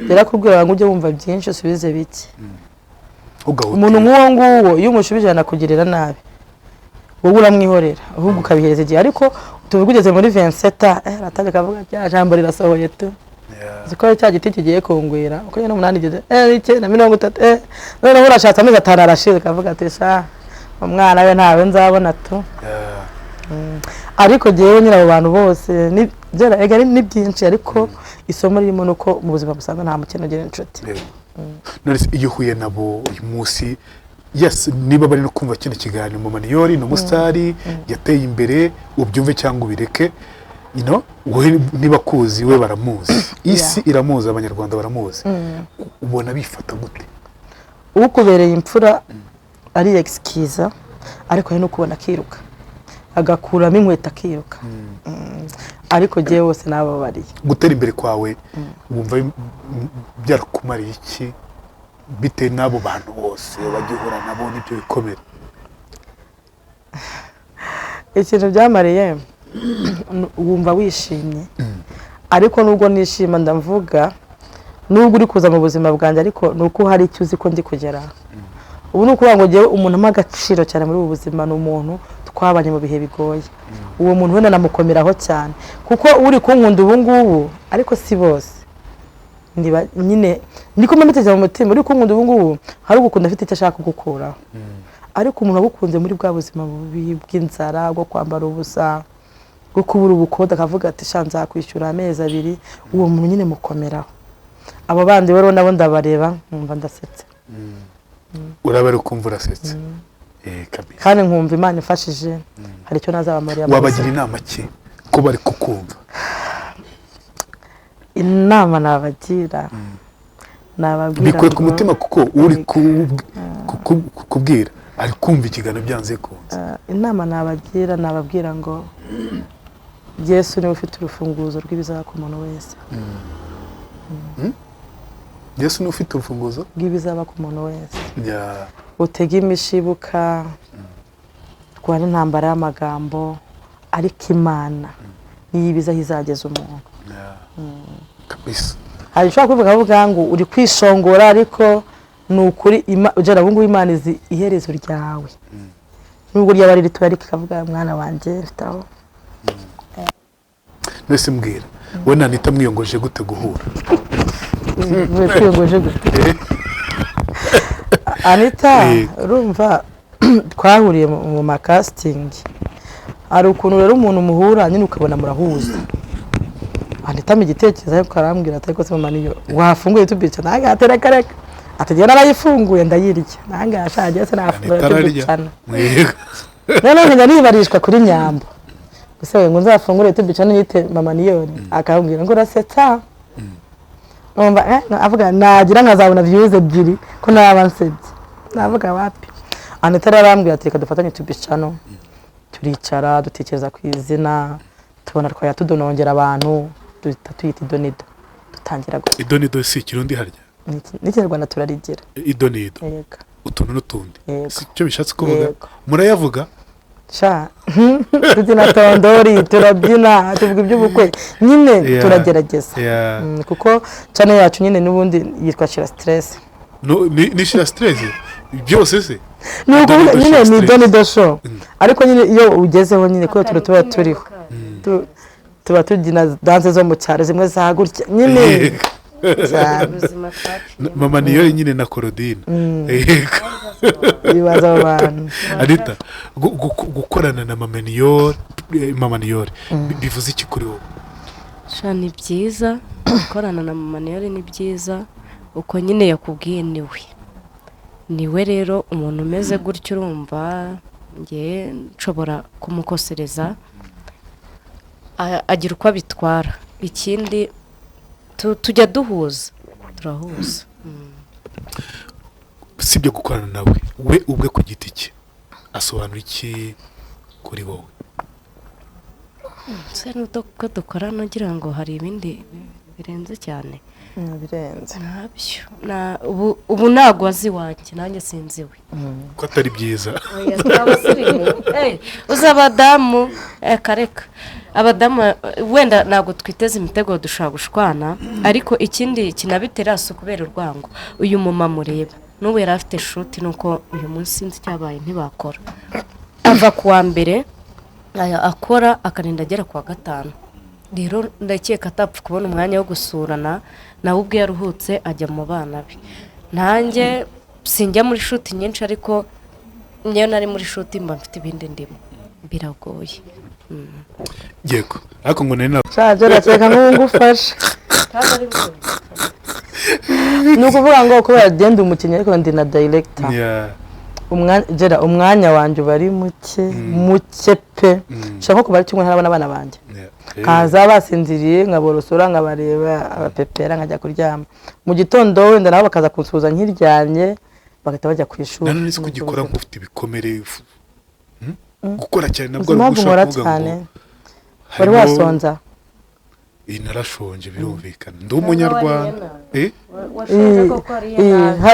yarakubwira ngo ujye wumva byinshi usubize biki umuntu nk'uwo nguwo iyo umushubije anakugirira nabi wowe uramwihorera ahubwo ukabihereza igihe ariko tuvuga ugeze muri 27 aratangira akavuga cya jambo rirasohoye tu ziko cya giti kigiye kongwera uko nyine umunani igeze na 30 none urashatse amezi 5 arashize akavuga ati sha umwana we ntawe nzabona tu ariko jewe nyira abo bantu bose ni byinshi ariko isomo ririmo nuko mu buzima busanzwe nta mukene ugira inshuti none iyo uhuye nabo uyu munsi yes niba bari no kumva kino kiganiro Mama Niyori no musitari yateye imbere ubyumve cyangwa ubireke we niba kuzi we baramuzi isi iramuzi abanyarwanda baramuzi ubona bifata gute ukubereye imfura ari excuse ariko hari no kubona kiruka agakuramo inkweta akiruka ariko jewe wose nababariye gutera imbere kwawe wumva byarakumariye iki bite nabo bantu bose bagihura nabo nibyo bikomera ikintu byamariye wumva wishimye ariko nubwo nishima ndamvuga nubwo uri kuza mu buzima bwanjye ariko nuko hari icyo uzi ko ndi kugera ubu nuko ngo jewe umuntu amagaciro cyane muri ubu buzima n'umuntu twabanye mu bihe bigoye uwo muntu wenda namukomeraho cyane kuko uri kunkunda ubu ngubu ariko si bose ndiba nyine niko mpamuteze mu mutima uri kunkunda ubu ngubu hari ugukunda afite icyo ashaka gukuraho ariko umuntu agukunze muri bwa buzima bw'inzara bwo kwambara ubusa bwo kubura ubukoda akavuga ati sha nzakwishyura amezi 2 uwo muntu nyine mukomeraho abo bandi rero nabo ndabareba nkumva ndasetse urabara ukumva urasetse kabisa kandi nkumva Imana ifashije hari icyo nazabamariya wabagira inama ki ko bari kukumva inama nabagira nababwira bikwe ku mutima kuko uri kubwira ari kumva ikiganiro byanze kunze inama nababwira ngo Yesu niwe ufite urufunguzo rw'ibizaba ku muntu wese Yesu niwe ufite urufunguzo rw'ibizaba ku muntu wese utega imishibuka rwara intambara y'amagambo ariko Imana niyo ibizaho izageza umuntu kabisa hari ushobora kuvuga ngo uri kwishongora ariko nukuri ujana bungu Imana izi iherezo ryawe nubwo ryaba riri ariko ikavuga mwana wanje mfitaho nese mbwira we nanita mwiyongoje gute guhura mwiyongoje gute Anita urumva twahuriye mu casting ari ukuntu rero umuntu muhura nyine ukabona murahuza Anita mu gitekerezo ariko arambwira atari se Mama Niyori wafunguye tubica naga aterakareka atagera arayifunguye ndayirya nanga ashaje se nafungura tubicana none nkajya nibarishwa kuri nyambo gusa ngo nzafungure tubica nite Mama Niyori akambwira ngo urasetsa umva avuga nagira nkazabona views 2 ko nabansebye navuga wapi Anita arambwira ati reka dufatanye tubicano turicara dutekereza ku izina tubona twaya tudonongera abantu tuyita idonido dutangira go idonido si kirundi harya n'Ikinyarwanda turarigira idonido yego utuntu n'utundi cyo bishatse kuvuga Yego. murayavuga sha tubyina tondori turabyina tuvuga iby'ubukwe nyine turagerageza kuko channel yacu nyine n'ubundi yitwa Shira Stress ni Shira Stress byose se nuko nyine ni idonido show ariko nyine iyo ugezeho nyine ko tuba turiho tuba tubyina danse zo mu cyaro zimwe zagurya nyine Mama Niyori nyine na Korodine bibaza abantu Anita gukorana na Mama Niyori bivuze iki kuri wowe sha ni byiza gukorana na Mama Niyori ni byiza uko nyine yakubwiye niwe rero umuntu umeze gutyo urumva ngiye nshobora kumukosereza agira uko abitwara ikindi tujya turahuza sibyo gukorana nawe we ubwe ku giti cye asobanura iki kuri wowe se nuko dukorana ugira ngo hari ibindi birenze cyane birenze nabyo ubu ntabwo wazi wanjye nanjye sinziwe ko atari byiza uzi abadamu kareka abadamu wenda ntabwo twiteze imitego dushobora gushwana ariko ikindi kinabitera si ukubera urwango uyu mumama ureba n'ubu yari afite shuti nuko uyu munsi sinzi icyabaye ntibakora ava ku wa mbere akora akarinda agera ku wa gatanu rero ndakeka atapfa kubona umwanya wo gusurana nawe ubwe yaruhutse ajya mu bana be nanjye sinjya muri shuti nyinshi ariko niyo nari muri shuti mba mfite ibindi ndimo biragoye yego ariko ngo nari shaje rateka ngufasha ni ukuvuga ngo kubera genda umukinnyi ariko ndi na director umwanya wanjye bari muke pe nshaka kuba ari kimwe n'abana banjye kaza basinziriye nkaborosora nkabareba abapepera nkajya kuryama mu gitondo wenda nabo bakaza kunsuza nkiryanye bagahita bajya ku ishuri none nzi kugikora nk'ufite ibikomere gukora cyane nabwo ari ugushaka kuvuga ngo wari wasonza narashonje birumvikana ndi umunyarwanda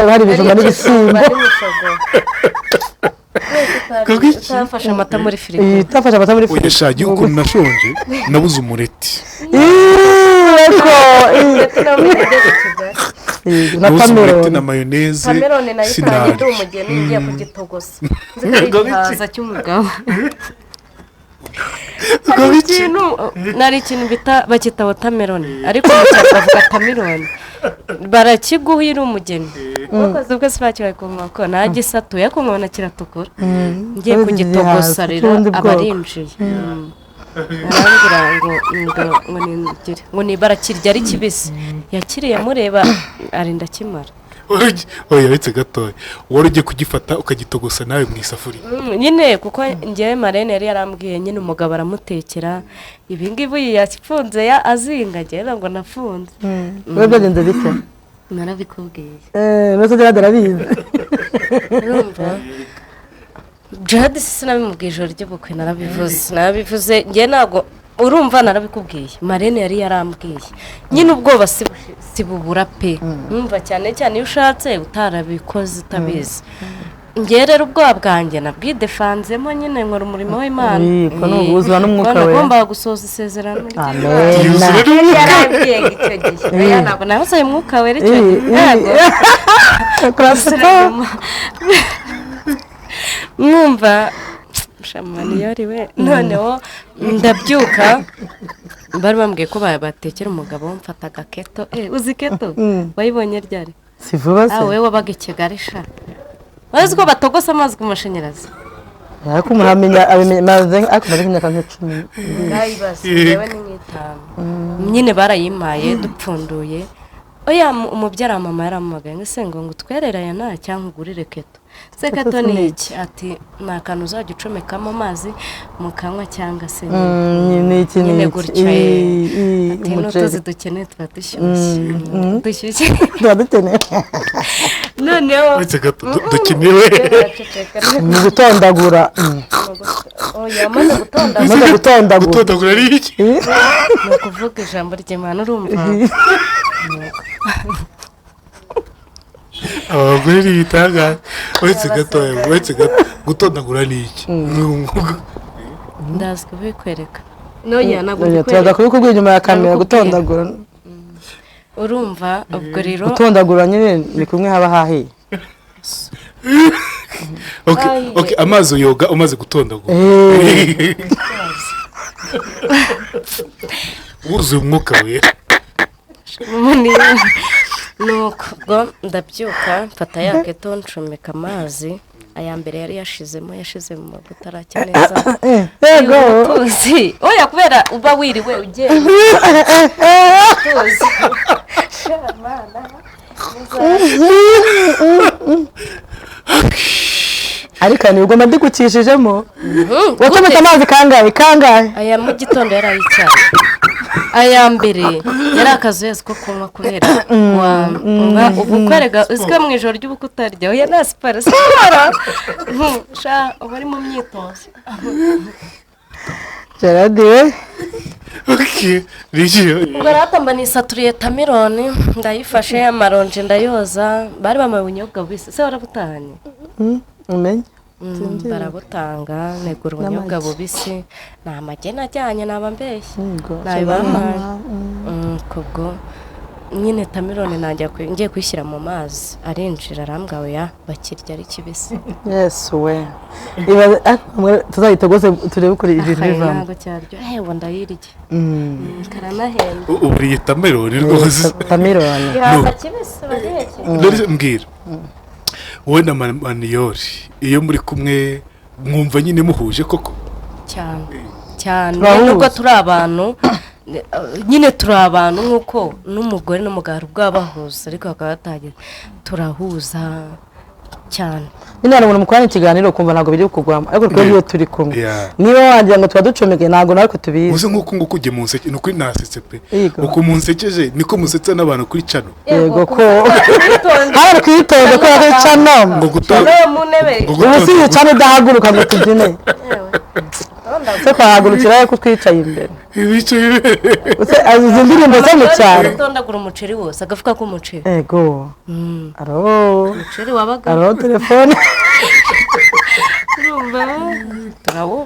hari ibijumba n'ibisimbo utafashe amata muri firigo utafashe amata muri firigo uyashagiye ukuntu nashonje nabuze umureti nabuze umureti na mayoneze kamerone nayo itangiye ndi umugeni ngiye kugitogosa nzihaza cy'umugabo nari ikintu bakita watermelon ariko mu cyaro bavuga tamelon barakiguha iri umugeni ukoze ubwo sibakibaye ku nkoko nagisatuye ariko nkabona kiratukura ngiye kugitogosa rero abarinjiye arambwira ngo ni barakirya ari kibisi yakiriye mureba arinda kimara oya uretse gatoya wari ugiye kugifata ukagitogosa nawe mu isafuriya nyine kuko ngewe marene yari yarambwiye nyine umugabo aramutekera ibi ngibi yafunze azingagera ngo nafunze wowe byagenze bite narabikubwiye nose byarabizi urumva jihadi sinabimubwiye ijoro ry'ubukwe narabivuze ngewe ntabwo urumva narabikubwiye marene yari yarambwiye nyine ubwoba si bubura pe numva cyane cyane iyo ushatse utarabikoze utabizi ngewe rero ubwoba bwanjye nabwidefanzemo nyine nkora umurimo w'Imana ko n'ubuzima n'umwuka we nagombaga gusoza isezerano amen yarambwiye icyo gihe ntabwo nahoze umwuka we icyo gihe mwumva shamani yari we noneho ndabyuka bari bambwiye ko batekera umugabo mfata agaketo uzi keto wayibonye ryari si vuba se wowe wabaga i Kigali sha bazi ko batogosa amazi ku mashanyarazi ariko umuntu amenya ariko maze imyaka nk'icumi ngayibaze yewe ni nk'itanu nyine barayimpaye dupfunduye oya umubyara mama yaramumagaye ngo se ngo utwereranye nta cyangwa ugurire keto se keto ni iki ati ni akantu uzajya ucomekamo amazi mu kanwa cyangwa se ni iki nyine gutyo ati n'utuzi dukeneye tuba dushyushye tuba dukeneye noneho uretse gato dukenewe ni gutondagura oya amaze gutondagura ari iki ni ukuvuga ijambo ry'Imana urumva abagore ni ibitangaza uretse gato gutondagura ni iki ndazi kubikwereka noya ntabwo turaza kubikubwira inyuma ya kamera gutondagura urumva ubwo rero gutondagura nyine ni kumwe haba hahiye okay amazi yoga umaze gutondagura wuzuye umwuka we nuko ubwo ndabyuka mfata ya keto ncomeka amazi aya mbere yari yashize mu mavuta aracya neza yego tuzi oya kubera uba wiriwe ugenda tuzi shamana ariko ni ugomba ndigucishijemo watomeka amazi kangahe aya mu gitondo yari ayicyaye aya mbere yari akazuyazi ko kunywa kubera ubu kwereka uziko mu ijoro ry'ubukwe utarya oya nta siporo uba uri mu myitozo Gerard we ubwo ratamba nisaturiye tamironi ndayifashe amaronje ndayoza bari bamaye ubunyobwa bubisi se warabutahanye umenye barabutanga negura ubunyobwa bubisi ni amagi najyanye naba mbeshyi nabibahaye kubwo nyine tamirone ngiye kwishyira mu mazi arinjira arambwawe ya bakirya ari kibisi. Yes we tuzahita rwose turebe kuri ibintu bivamo ntabwo cyaryo hewe ndayirya karanahenda uburiye tamirone rwose tamirone yaza kibisi bagiheke mbwira wowe na maniyori iyo muri kumwe mwumva nyine muhuje koko cyane nubwo turi abantu nyine turi abantu nk'uko n'umugore n'umugabo bwabahuza ariko bakaba batagize turahuza cyane nyine hari umuntu mukorana ikiganiro ukumva ntabwo biri kugwamo ariko twebwe iyo turi kumwe niba wagira ngo tuba ducomeke ntabwo natwe tubizi uzi nk'uko nguko ujye mu nseke ni ukuri nasetse pe uko mu nsekeje niko musetsa n'abantu kuri cano yego ko hari kwitonda ko ari cano ngo gutanga ubu si iyi cano udahaguruka ngo tubyine se twahagurukira ko twicaye imbere izi ndirimbo zo mu cyaro utondagura umuceri wose agafuka k'umuceri yego umuceri wabaga telefone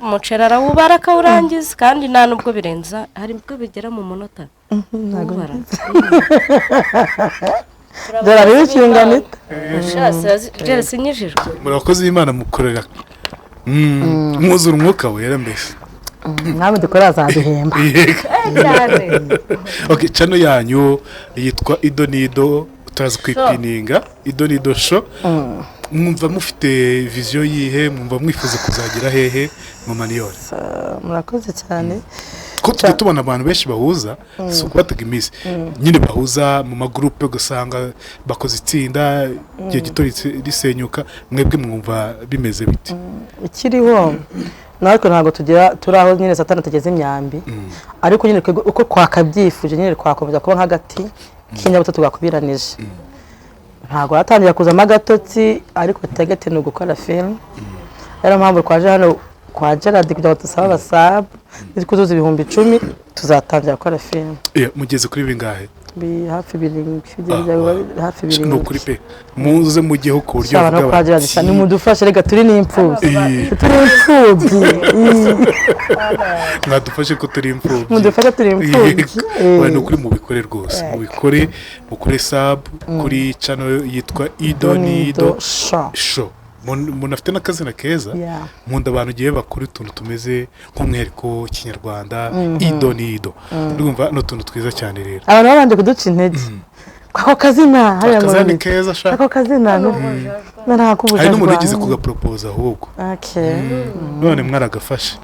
umuceri arawubara akawurangiza kandi nta nubwo birenza hari ubwo bigera mu munota dore rero ikinganita byose inyijijwe murakoze Imana mukorera mwuzura umwuka wera mbese namwe dukora azaduhemba okay chano yanyu yitwa Idonido utazi kwipininga Idonido show mwumva mufite vision yihe mwumva mwifuza kuzagira hehe mu maniyori murakoze cyane ko tubona abantu benshi bahuza si ukubatega iminsi nyine bahuza mu magroupe ugasanga bakoze itsinda igihe gito risenyuka mwebwe mwumva bimeze biti ikiriho natwe ntabwo turaho nyine satani tugeze imyambi ariko nyine uko twakabyifuje nyine twakomeza kuba nk'agati k'inyabuto tugakubiranije ntabwo hatangira kuzamo agatotsi ariko tegete ni ugukora film rero mpamvu twaje hano kwa Gerard kugira ngo dusabe abasabu kuzuza 10,000 tuzatangira gukora film mugeze kuri bingahe hafi hafi no kuri pe muze mugiyeho ku buryo bwa kwa Gerard ni mudufashe rega turi n'imfubyi mwadufashe ko turi imfubyi mudufashe turi imfubyi no kuri mubikore rwose mukore sub kuri channel yitwa Idonido show munafite n'akazina keza nkunda abantu giye bakora utuntu tumeze nk'umwereko kinyarwanda Idonido ndumva no tuntu twiza cyane rero abantu babanje kuduca intege ako kazina hariya ngo ni keza sha ako kazina narakubuza hari n'umuntu yigeze kugapropoza ahubwo none mwaragafashe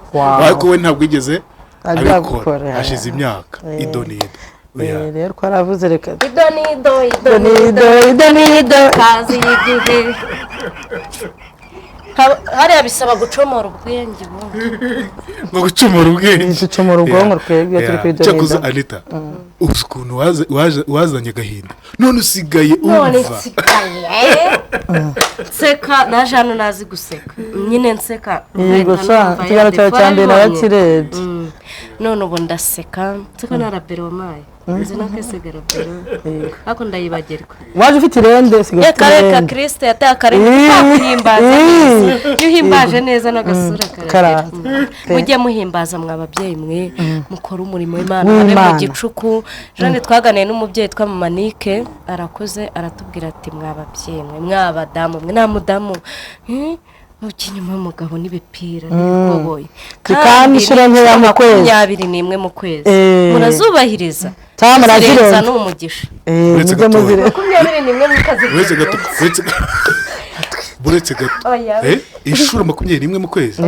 ariko we ntabwo yigeze abikora ashize imyaka Idonido rero twaravuze reka Idonido kazi y'igihe hariya bisaba gucomora ubwenge ngo gucomora ubwenge gucomora ubwonko twebwe turi kuri Idonido cyakoze Anita ukuntu wazanye agahinda none usigaye umva nseka naje hano nazi guseka nyine nseka yego sa kigano cyawe cyambere nabakirebye none ubu ndaseka nseka narabere wamaye nzi no kwisigara bero ako ndayibagirwa waje ufite irende sigara reka Kristo yataye akarenge kwihimbaza yuhimbaje neza n'agasura karara mujye muhimbaza mwababyeyi mwe mukora umurimo w'Imana abe mu gicuku Jeanne twaganeye n'umubyeyi twa Manike arakoze aratubwira ati mwababyeyi mwe mwabadamu mwe na mudamu ukinyuma y'umugabo n'ibipira n'ibikoboyi kandi inshuro nkeya mu kwezi 21 mu kwezi murazubahiriza cyamarazirenza n'umugisha nibyo muzire 21 mu kazi buretse gato inshuro 21 mu kwezi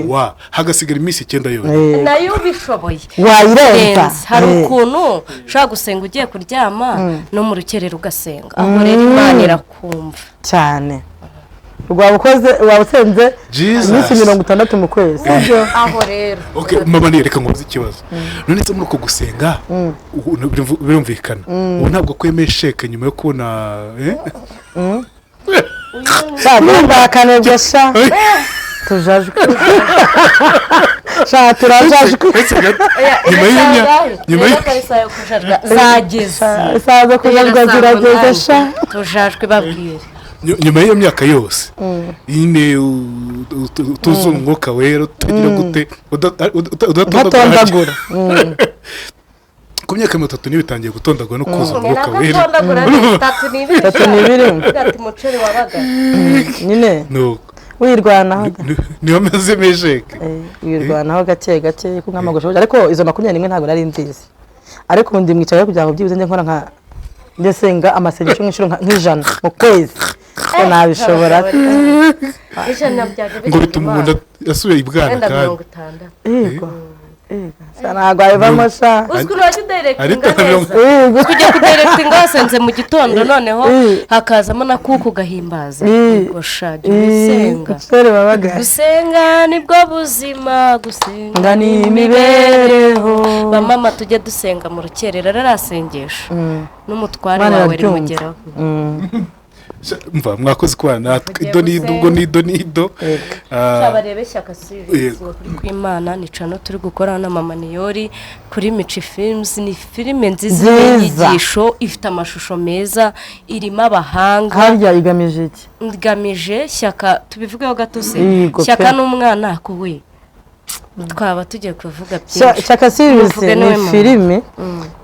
wa hagasigara iminsi 9 yose nayo bishoboye wayirenza hari ukuntu ushaka gusenga ugiye kuryama no mu rukerero ugasenga aho rero Imana irakumva cyane wabusenze iminsi 60 mu kwezi aho rero mama reka nkubaze ikibazo none se muri uko gusenga birumvikana ubu ntabwo kwemesheka nyuma yo kubona ndakanebwe sha tujajwe sha turajajwe nyuma y'imyaka kujajwa zageze isaza kujajwa zirageze sha tujajwe babwire nyuma y'iyo myaka yose nyine tuzuye umwuka wera utagira gute udatondagura ku myaka 30 bitangiye gutondagura no kuza umwuka wera Natondagura 3 ati muceri wabaga nyine nuko wirwanaho niyo meze mejeke wirwanaho gake gake ko nk'amagoshoje ariko izo 21 ntabwo nari nzizi ariko undi mwicaye kugira ngo byibuze njye nkora nka ndesenga amasengesho nk'inshuro nk'ijana mu kwezi ko nabishobora ijana byaje ngo bituma umuntu asubiye ibwana kandi yego ntabwo abivamo sha uzwi n'uwajya udirectinga ariko neza kujya kudirectinga wasenze mu gitondo noneho hakazamo n'akuku gahimbaza gosha gusenga gusenga nibwo buzima gusenga ni imibereho bamama tujye dusenga mu rukerera rarasengesha n'umutware wawe rimugeraho mva mwakoze kubana natwe ido nido cyabarebe shyaka series kuri kwimana ni cano turi gukora na mama Niyori kuri Michi Films ni filime nziza y'inyigisho ifite amashusho meza irimo abahanga harya igamije iki igamije shyaka tubivugeho gato se shyaka n'umwana kuwe twaba tugiye kuvuga byinshi Shyaka series ni filime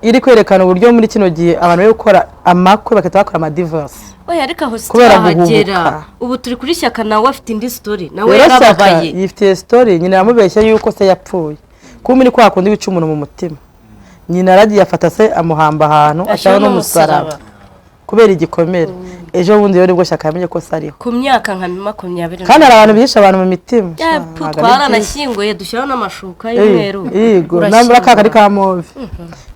iri kwerekana uburyo muri kino gihe abantu bari gukora amakwe bakata bakora ama divorce oya ariko aho sitahagera ubu turi kuri Shyaka nawe afite indi story nawe yarababaye yifite story nyina yamubeshya yuko se yapfuye kuba muri kwa kundi bica umuntu mu mutima nyina aragiye afata se amuhamba ahantu ashaka n'umusaraba kubera igikomere ejo bundi rero nibwo Shyaka yamenye ko sariho ku myaka nka 20 kandi hari abantu bihisha abantu mu mitima twaranashyinguye dushyiraho n'amashuka y'umweru yego nambara kakari ka move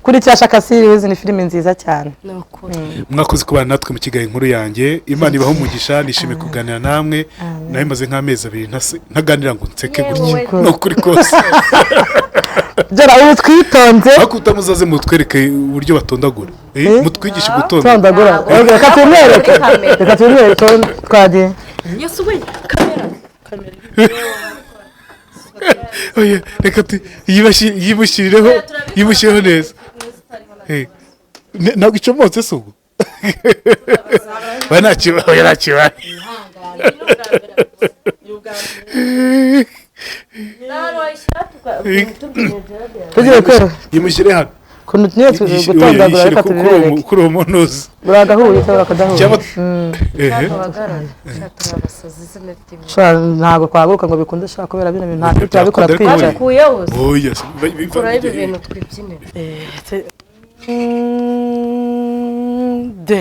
kuri Shyaka series ni filime nziza cyane mwakoze kubana natwe mu kigaye inkuru yanjye Imana ibaho umugisha nishimiye kuganira namwe nawe maze nk'amezi 2 ntaganira ngo nseke gutya no kuri kose jara ubu twitonze akuta muzaze mutwereke uburyo batondagura mutwigisha gutondagura reka tumwereke twagiye yesuwe kamera oya reka yimushyirireho neza ntabwo icomotse se ubu ntakibaye tugiye kwera yimushyire hano kuntu tugiye gutondagura reka tubibereke kuri uwo munozi buragahuye cyangwa kadahuye ntabwo twaguruka ngo bikunde shaka kubera bino bintu ntabwo turabikora twicaye oya kora ibi bintu twibyinira de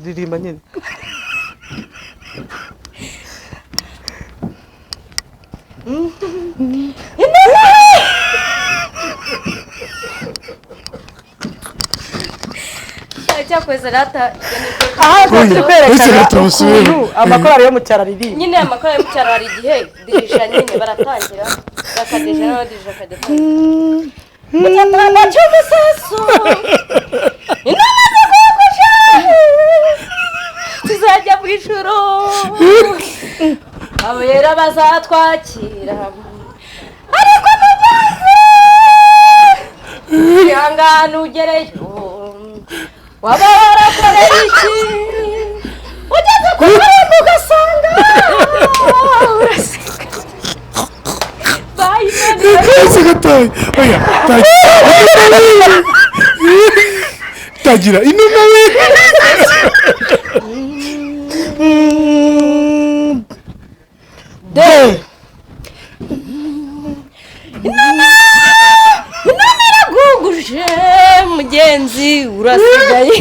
ndirimba nyine cyakweze rata turi kwerekana ukuntu amakorari yo mu cyaro aririmba nyine amakorari yo mu cyaro hari igihe dirisha nyine baratangira bakadeja n'abadije akajya mu cyatanga cy'umusaso inama zo kogosha tuzajya mu ijoro abera bazatwakira ariko mugenzi ihangane ugereyo waba warakoreye iki ugeze ku marembo ugasanga uraseka tagira inuma we inama iraguguje mugenzi urasigaye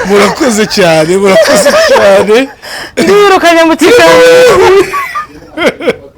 murakoze cyane twirukanye mu kiganiro